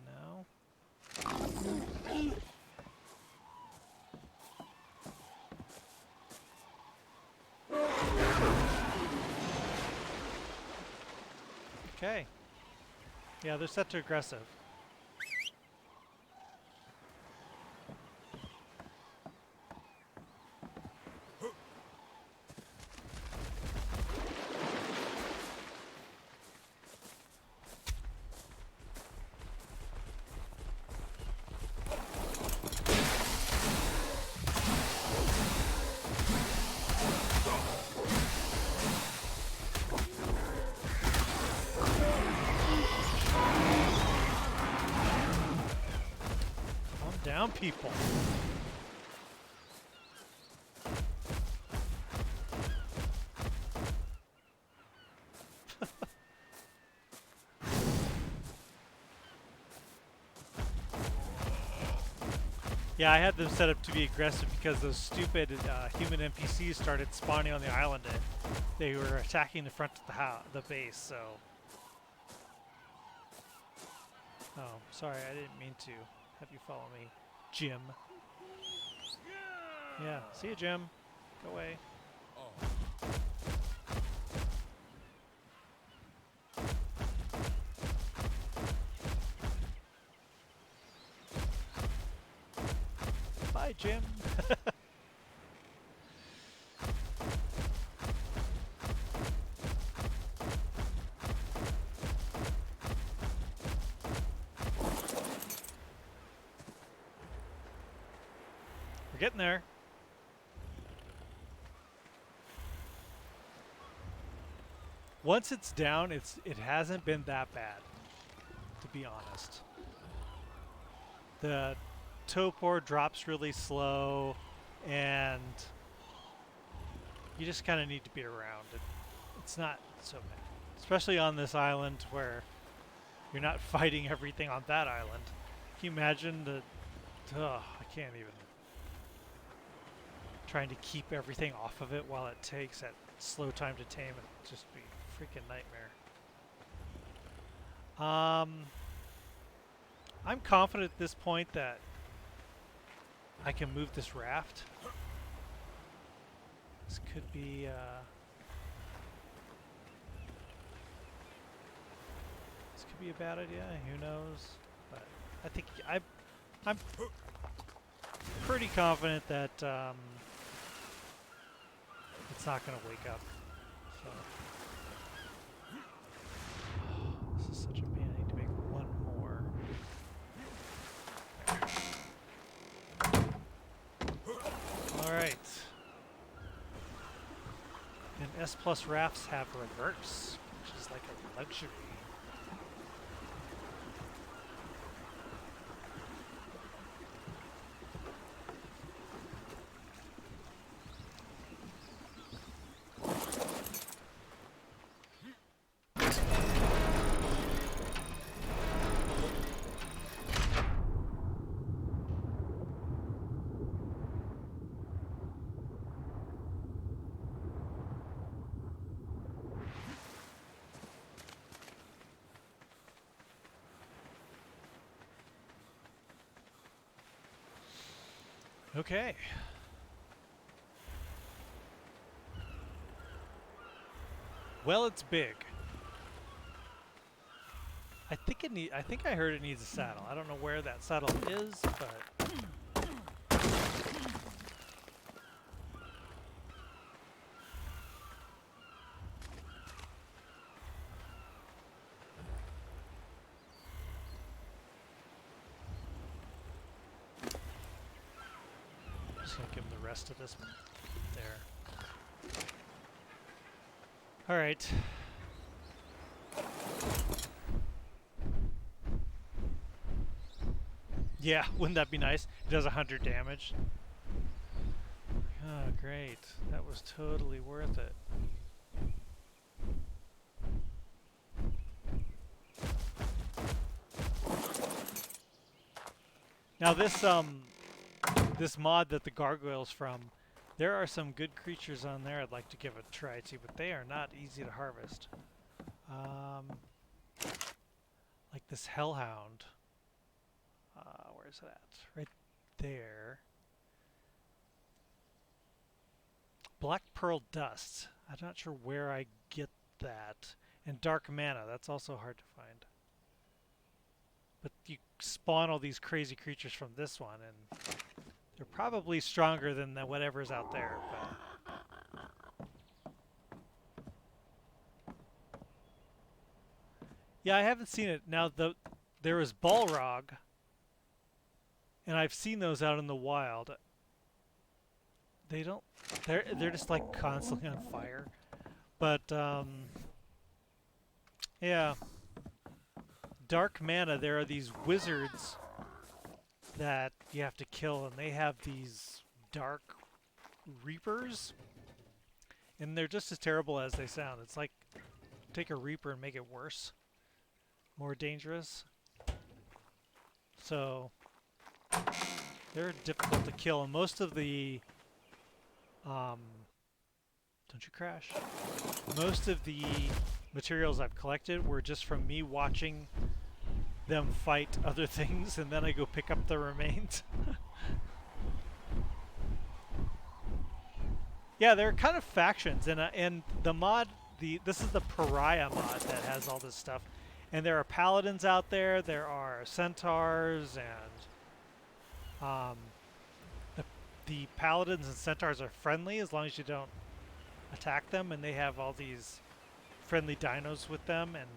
No. Okay. Yeah, they're set to aggressive. Down, people. Yeah, I had them set up to be aggressive because those stupid human NPCs started spawning on the island. And they were attacking the front of the base, so... Oh, sorry, I didn't mean to have you follow me, Jim. Yeah, see you, Jim. Go away. Oh. Bye, Jim. We're getting there. Once it's down, it hasn't been that bad, to be honest. The torpor drops really slow, and you just kind of need to be around. It's not so bad, especially on this island where you're not fighting everything on that island. Can you imagine the... I can't even... Trying to keep everything off of it while it takes that slow time to tame it just be a freaking nightmare. I'm confident at this point that I can move this raft. This could be this could be a bad idea. Who knows? But I think I'm pretty confident that it's not going to wake up. So. This is such a pain. I need to make one more. Alright. And S Plus rafts have reverse, which is like a luxury. Okay. Well, it's big. I think I heard it needs a saddle. I don't know where that saddle is, but I'm just gonna give him the rest of this one. There. All right. Yeah, wouldn't that be nice? It does 100 damage. Oh, great. That was totally worth it. Now this mod that the gargoyle's from, there are some good creatures on there I'd like to give a try to, but they are not easy to harvest. Like this hellhound. Where's it at? Right there. Black Pearl Dust. I'm not sure where I get that. And Dark Mana. That's also hard to find. But you spawn all these crazy creatures from this one, and they're probably stronger than whatever's out there. But yeah, I haven't seen it. Now, there is Balrog, and I've seen those out in the wild. They don't... They're just, like, constantly on fire. But, yeah. Dark Mana, there are these wizards that you have to kill, and they have these dark reapers, and they're just as terrible as they sound. It's like take a reaper and make it worse, more dangerous. So they're difficult to kill, and most of the don't you crash? Most of the materials I've collected were just from me watching them fight other things, and then I go pick up the remains. Yeah, they're kind of factions, and the mod, this is the Pariah mod that has all this stuff, and there are paladins out there, there are centaurs, and the paladins and centaurs are friendly as long as you don't attack them, and they have all these friendly dinos with them, and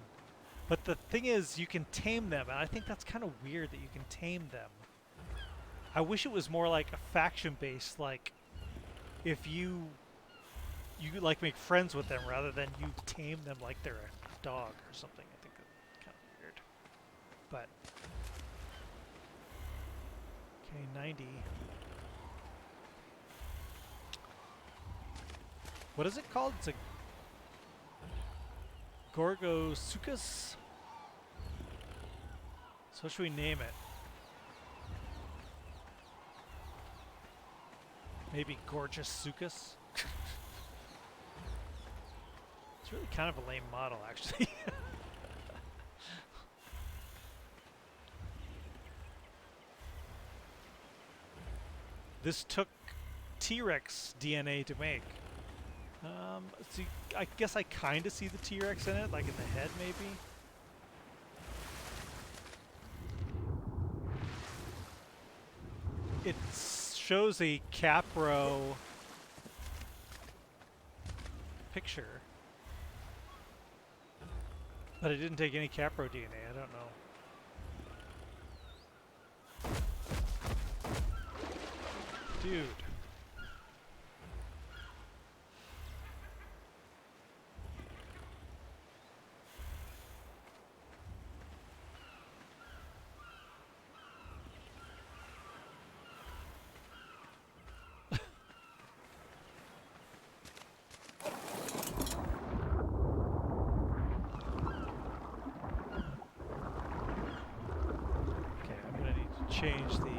but the thing is, you can tame them, and I think that's kind of weird that you can tame them. I wish it was more like a faction-based, like if you like make friends with them rather than you tame them like they're a dog or something. I think that's kind of weird. But okay, 90. What is it called? It's a Gorgosuchus? So what should we name it? Maybe Gorgeous Sucus? It's really kind of a lame model, actually. This took T-Rex DNA to make. See, I guess I kind of see the T-Rex in it, like in the head, maybe. It's shows a Capro picture, but it didn't take any Capro DNA. I don't know. Dude. Okay, I'm gonna need to change the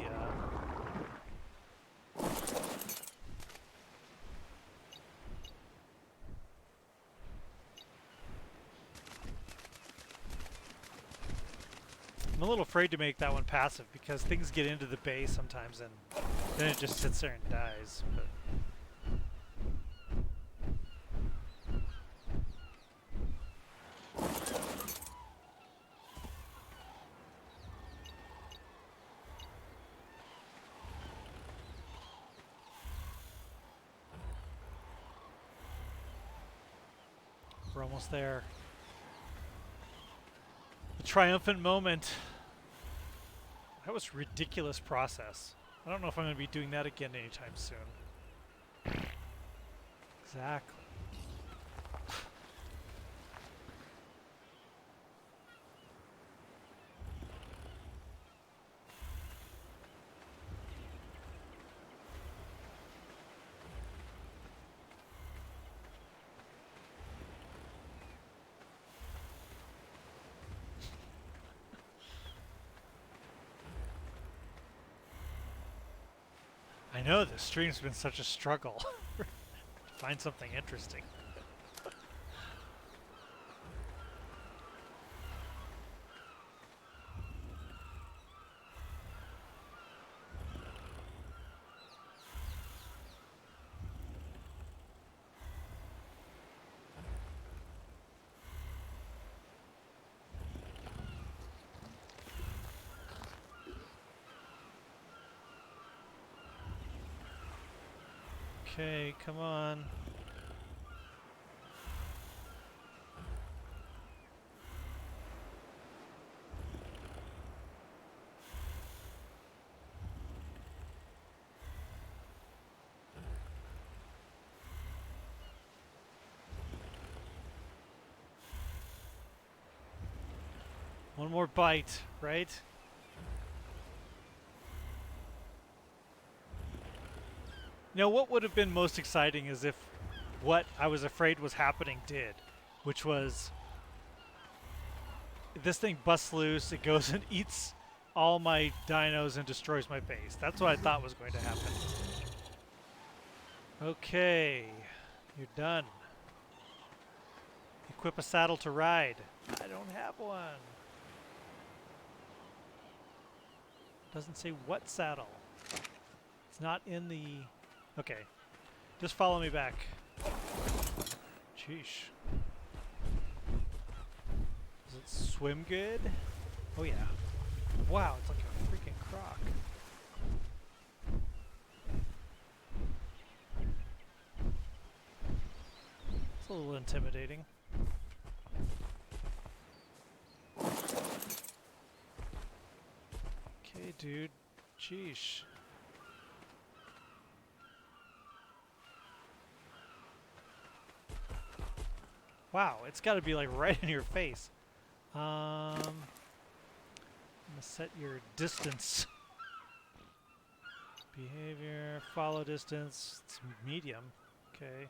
I'm a little afraid to make that one passive because things get into the base sometimes and then it just sits there and dies. But we're almost there. The triumphant moment. That was a ridiculous process. I don't know if I'm going to be doing that again anytime soon. Exactly. I know this stream's been such a struggle to find something interesting. Okay, come on. One more bite, right? Now, what would have been most exciting is if what I was afraid was happening did, which was this thing busts loose, it goes and eats all my dinos and destroys my base. That's what I thought was going to happen. Okay, you're done. Equip a saddle to ride. I don't have one. Doesn't say what saddle. It's not in the... Okay, just follow me back. Sheesh. Does it swim good? Oh yeah. Wow, it's like a freaking croc. It's a little intimidating. Okay, dude. Sheesh. Wow, it's got to be like right in your face. I'm gonna set your distance. Behavior, follow distance. It's medium. Okay.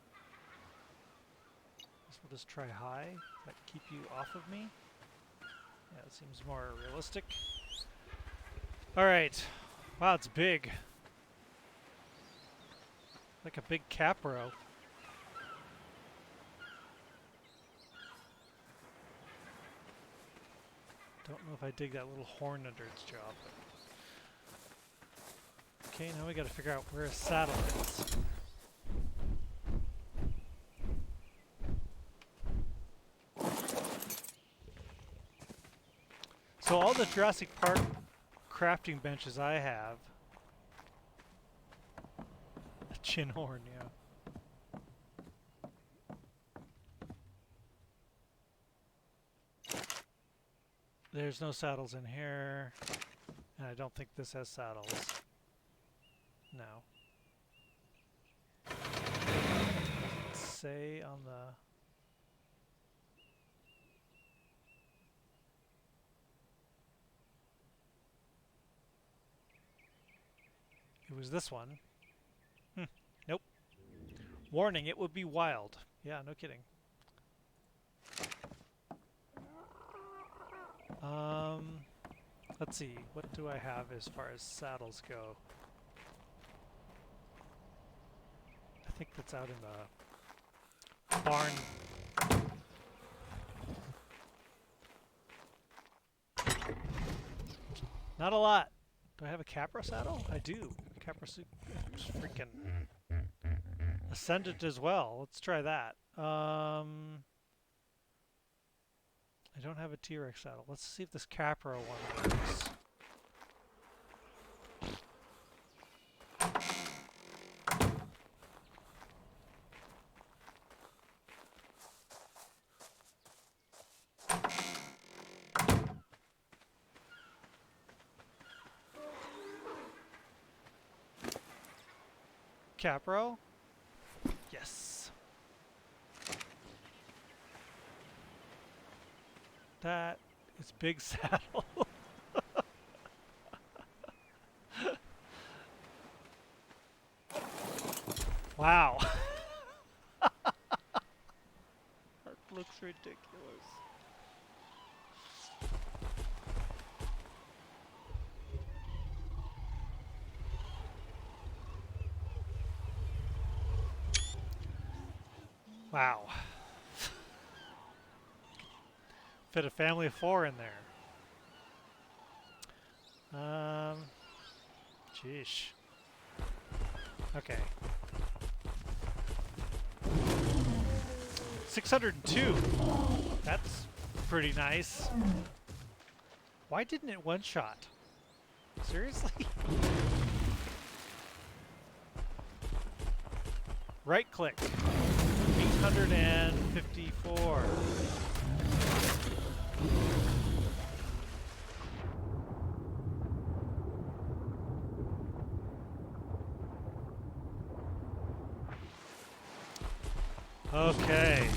Guess we'll just try high. Does that keep you off of me? Yeah, it seems more realistic. All right. Wow, it's big. Like a big capro. Don't know if I dig that little horn under its jaw. But okay, now we got to figure out where a saddle is. So all the Jurassic Park crafting benches I have Chin horn, yeah. There's no saddles in here. And I don't think this has saddles. No. Does it say on the... It was this one. Nope. Warning, it would be wild. Yeah, no kidding. Let's see. What do I have as far as saddles go? I think that's out in the barn. Not a lot. Do I have a Capra saddle? I do. Capra freaking Ascendant as well. Let's try that. I don't have a T-Rex saddle. Let's see if this Capra one works. Capro? Yes. That is big saddle. Wow. That looks ridiculous. Wow. Fit a family of 4 in there. Sheesh. Okay. 602. That's pretty nice. Why didn't it one-shot? Seriously? Right-click. 854. Okay.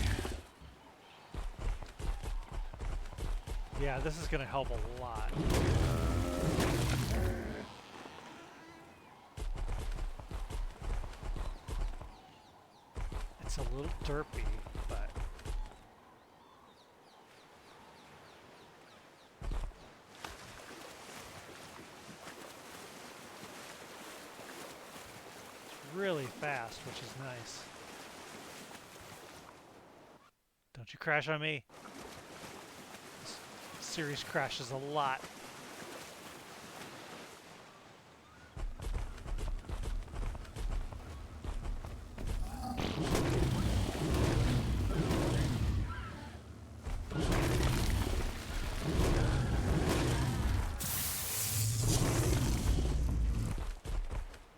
Yeah, this is going to help a lot. It's a little derpy, but... it's really fast, which is nice. Don't you crash on me. This series crashes a lot.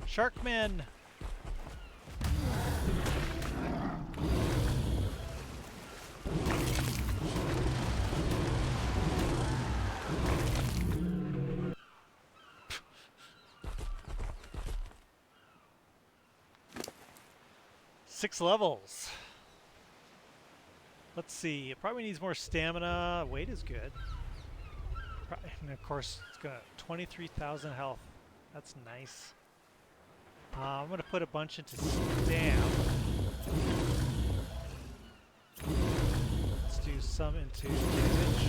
Sharkman! 6 levels. Let's see. It probably needs more stamina. Weight is good. And of course, it's got 23,000 health. That's nice. I'm going to put a bunch into stam. Let's do some into damage.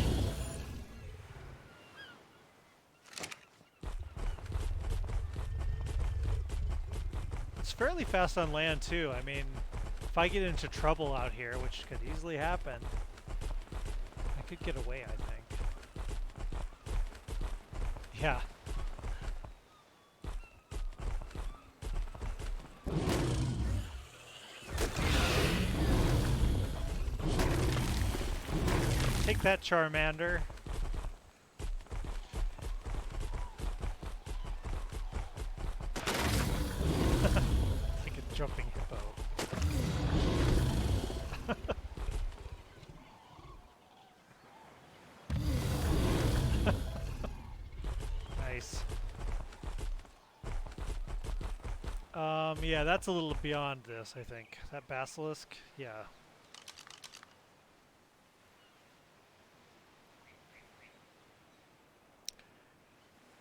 It's fairly fast on land too. I mean, if I get into trouble out here, which could easily happen, I could get away, I think. Yeah. Take that, Charmander. Take a jumping hippo. Nice. Yeah, that's a little beyond this, I think. That basilisk, yeah.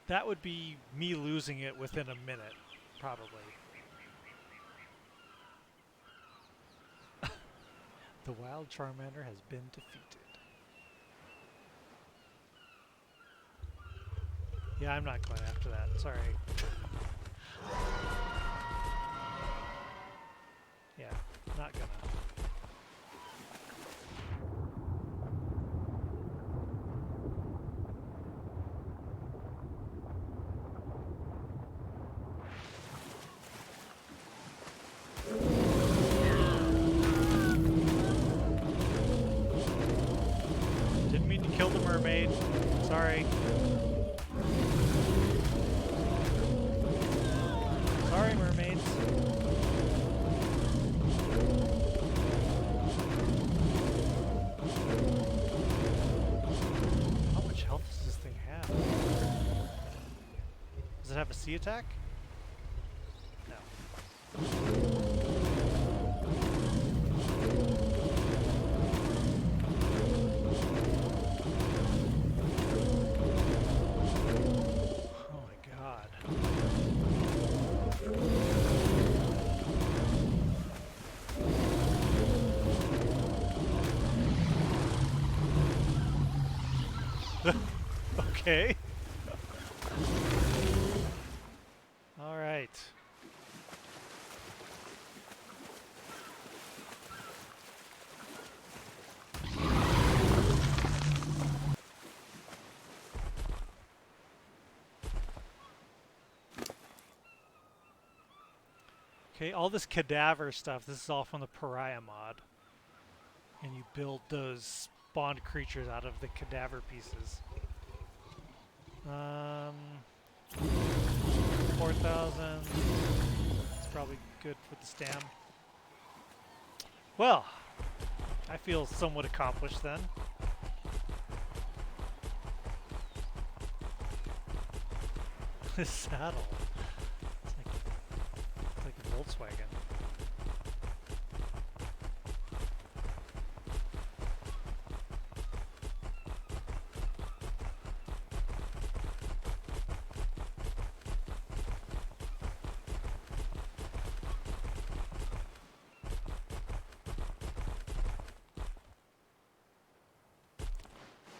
That would be me losing it within a minute, probably. The wild Charmander has been defeated. Yeah, I'm not going after that, sorry. Yeah, not gonna. Didn't mean to kill the mermaid. Sorry. Sorry, mermaids. How much health does this thing have? Does it have a sea attack? No. Oh my god. Okay. All right. Okay, all this cadaver stuff, this is all from the Pariah mod. And you build those spawned creatures out of the cadaver pieces. 4,000. It's probably good for the stam. Well, I feel somewhat accomplished then. This saddle. It's like a Volkswagen.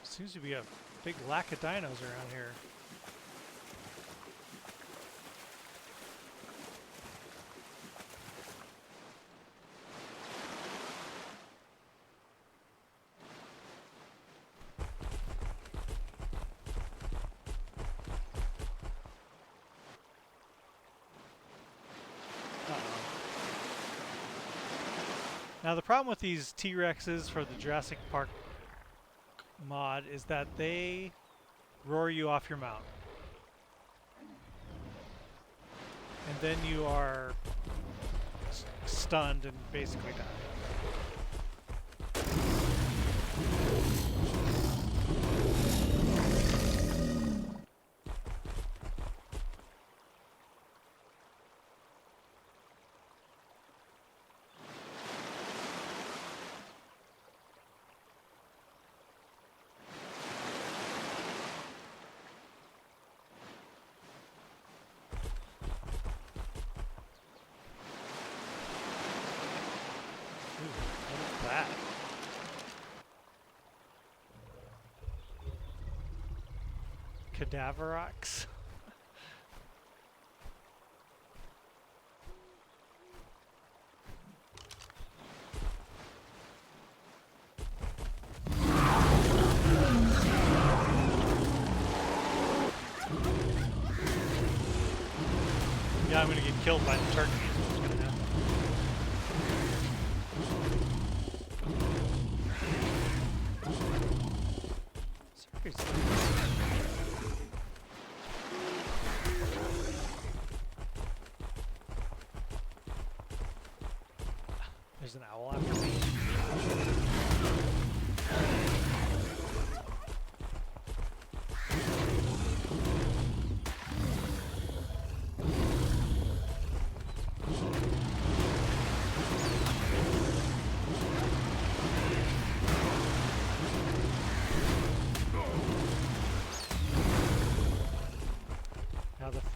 Seems to be a big lack of dinos around here. Now the problem with these T-Rexes for the Jurassic Park mod is that they roar you off your mount. And then you are stunned and basically die. That. Cadaverox. Yeah, I'm gonna get killed by the turkey.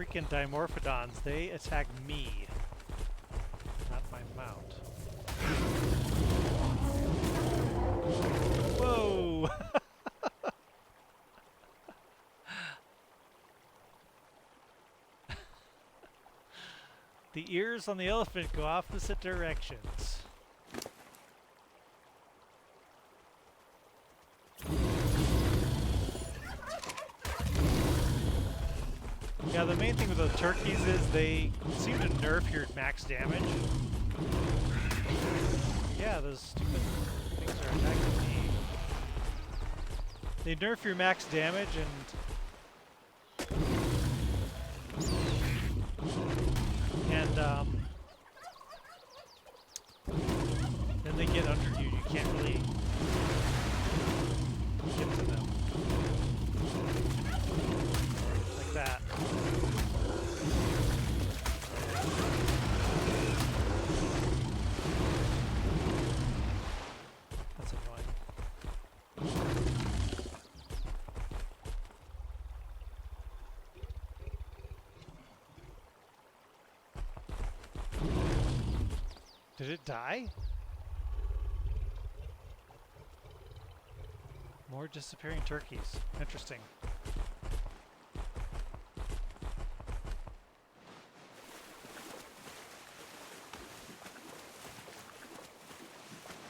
freaking Dimorphodons, they attack me, not my mount. Whoa! The ears on the elephant go opposite directions. Yeah, the main thing with the turkeys is they seem to nerf your max damage. Yeah, those stupid things are attacking me. They nerf your max damage and then they get under you. You can't really get to them. Like that. That's annoying. Did it die? More disappearing turkeys. Interesting.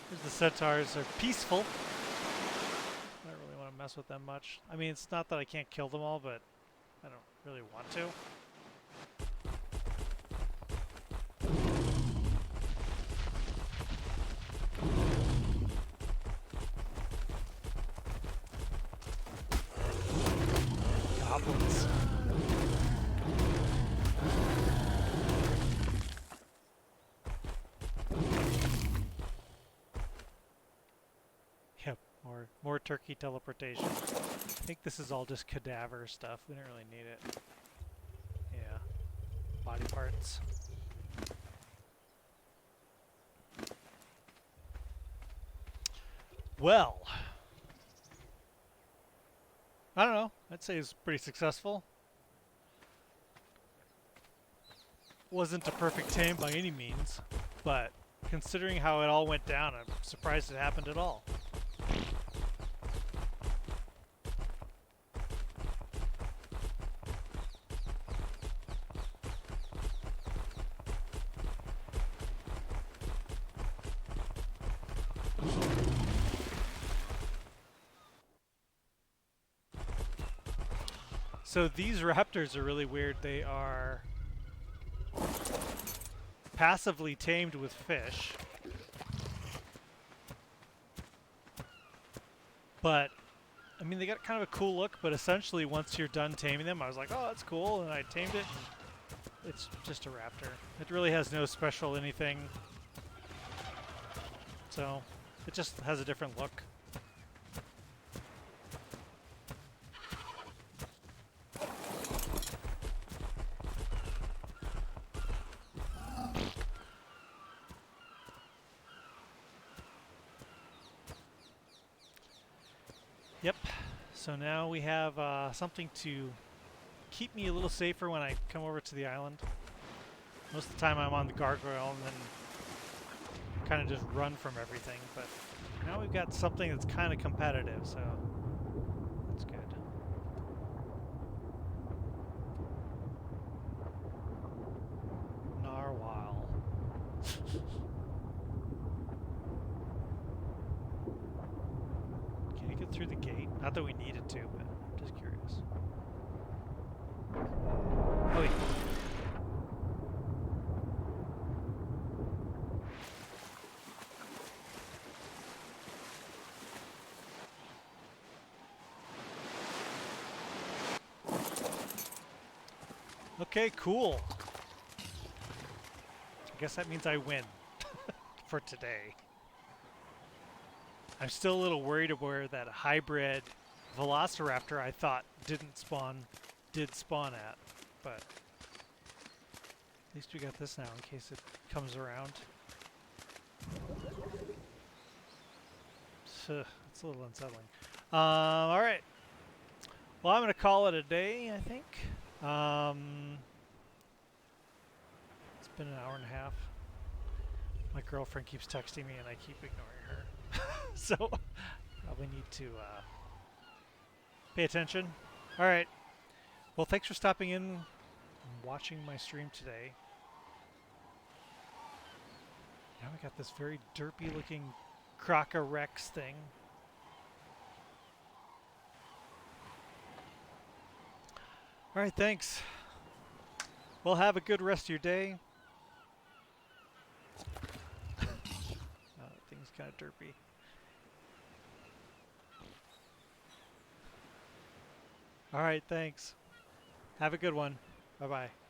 Here's the centaurs. They're peaceful. I don't really want to mess with them much. I mean, it's not that I can't kill them all, but I don't really want to. Goblins. Yep, more turkey teleportation. I think this is all just cadaver stuff. We don't really need it. Yeah. Body parts. Well, I don't know. I'd say it's pretty successful. Wasn't a perfect tame by any means, but considering how it all went down, I'm surprised it happened at all. So these raptors are really weird. They are passively tamed with fish, but I mean they got kind of a cool look, but essentially once you're done taming them, I was like, oh, that's cool, and I tamed it, and it's just a raptor. It really has no special anything, so it just has a different look. Yep, so now we have something to keep me a little safer when I come over to the island. Most of the time I'm on the gargoyle and then kind of just run from everything, but now we've got something that's kind of competitive, so that's good. Narwhal. Can you get through the gate? Not that we needed to, but I'm just curious. Oh, yeah. Okay, cool. I guess that means I win for today. I'm still a little worried about where that hybrid velociraptor I thought did spawn at, but at least we got this now in case it comes around. So, it's a little unsettling. Alright. Well, I'm going to call it a day, I think. It's been an hour and a half. My girlfriend keeps texting me and I keep ignoring her. So probably need to pay attention. All right. Well, thanks for stopping in and watching my stream today. Now we got this very derpy looking Croca Rex thing. All right, thanks. Well, have a good rest of your day. That thing's kind of derpy. All right, thanks. Have a good one. Bye-bye.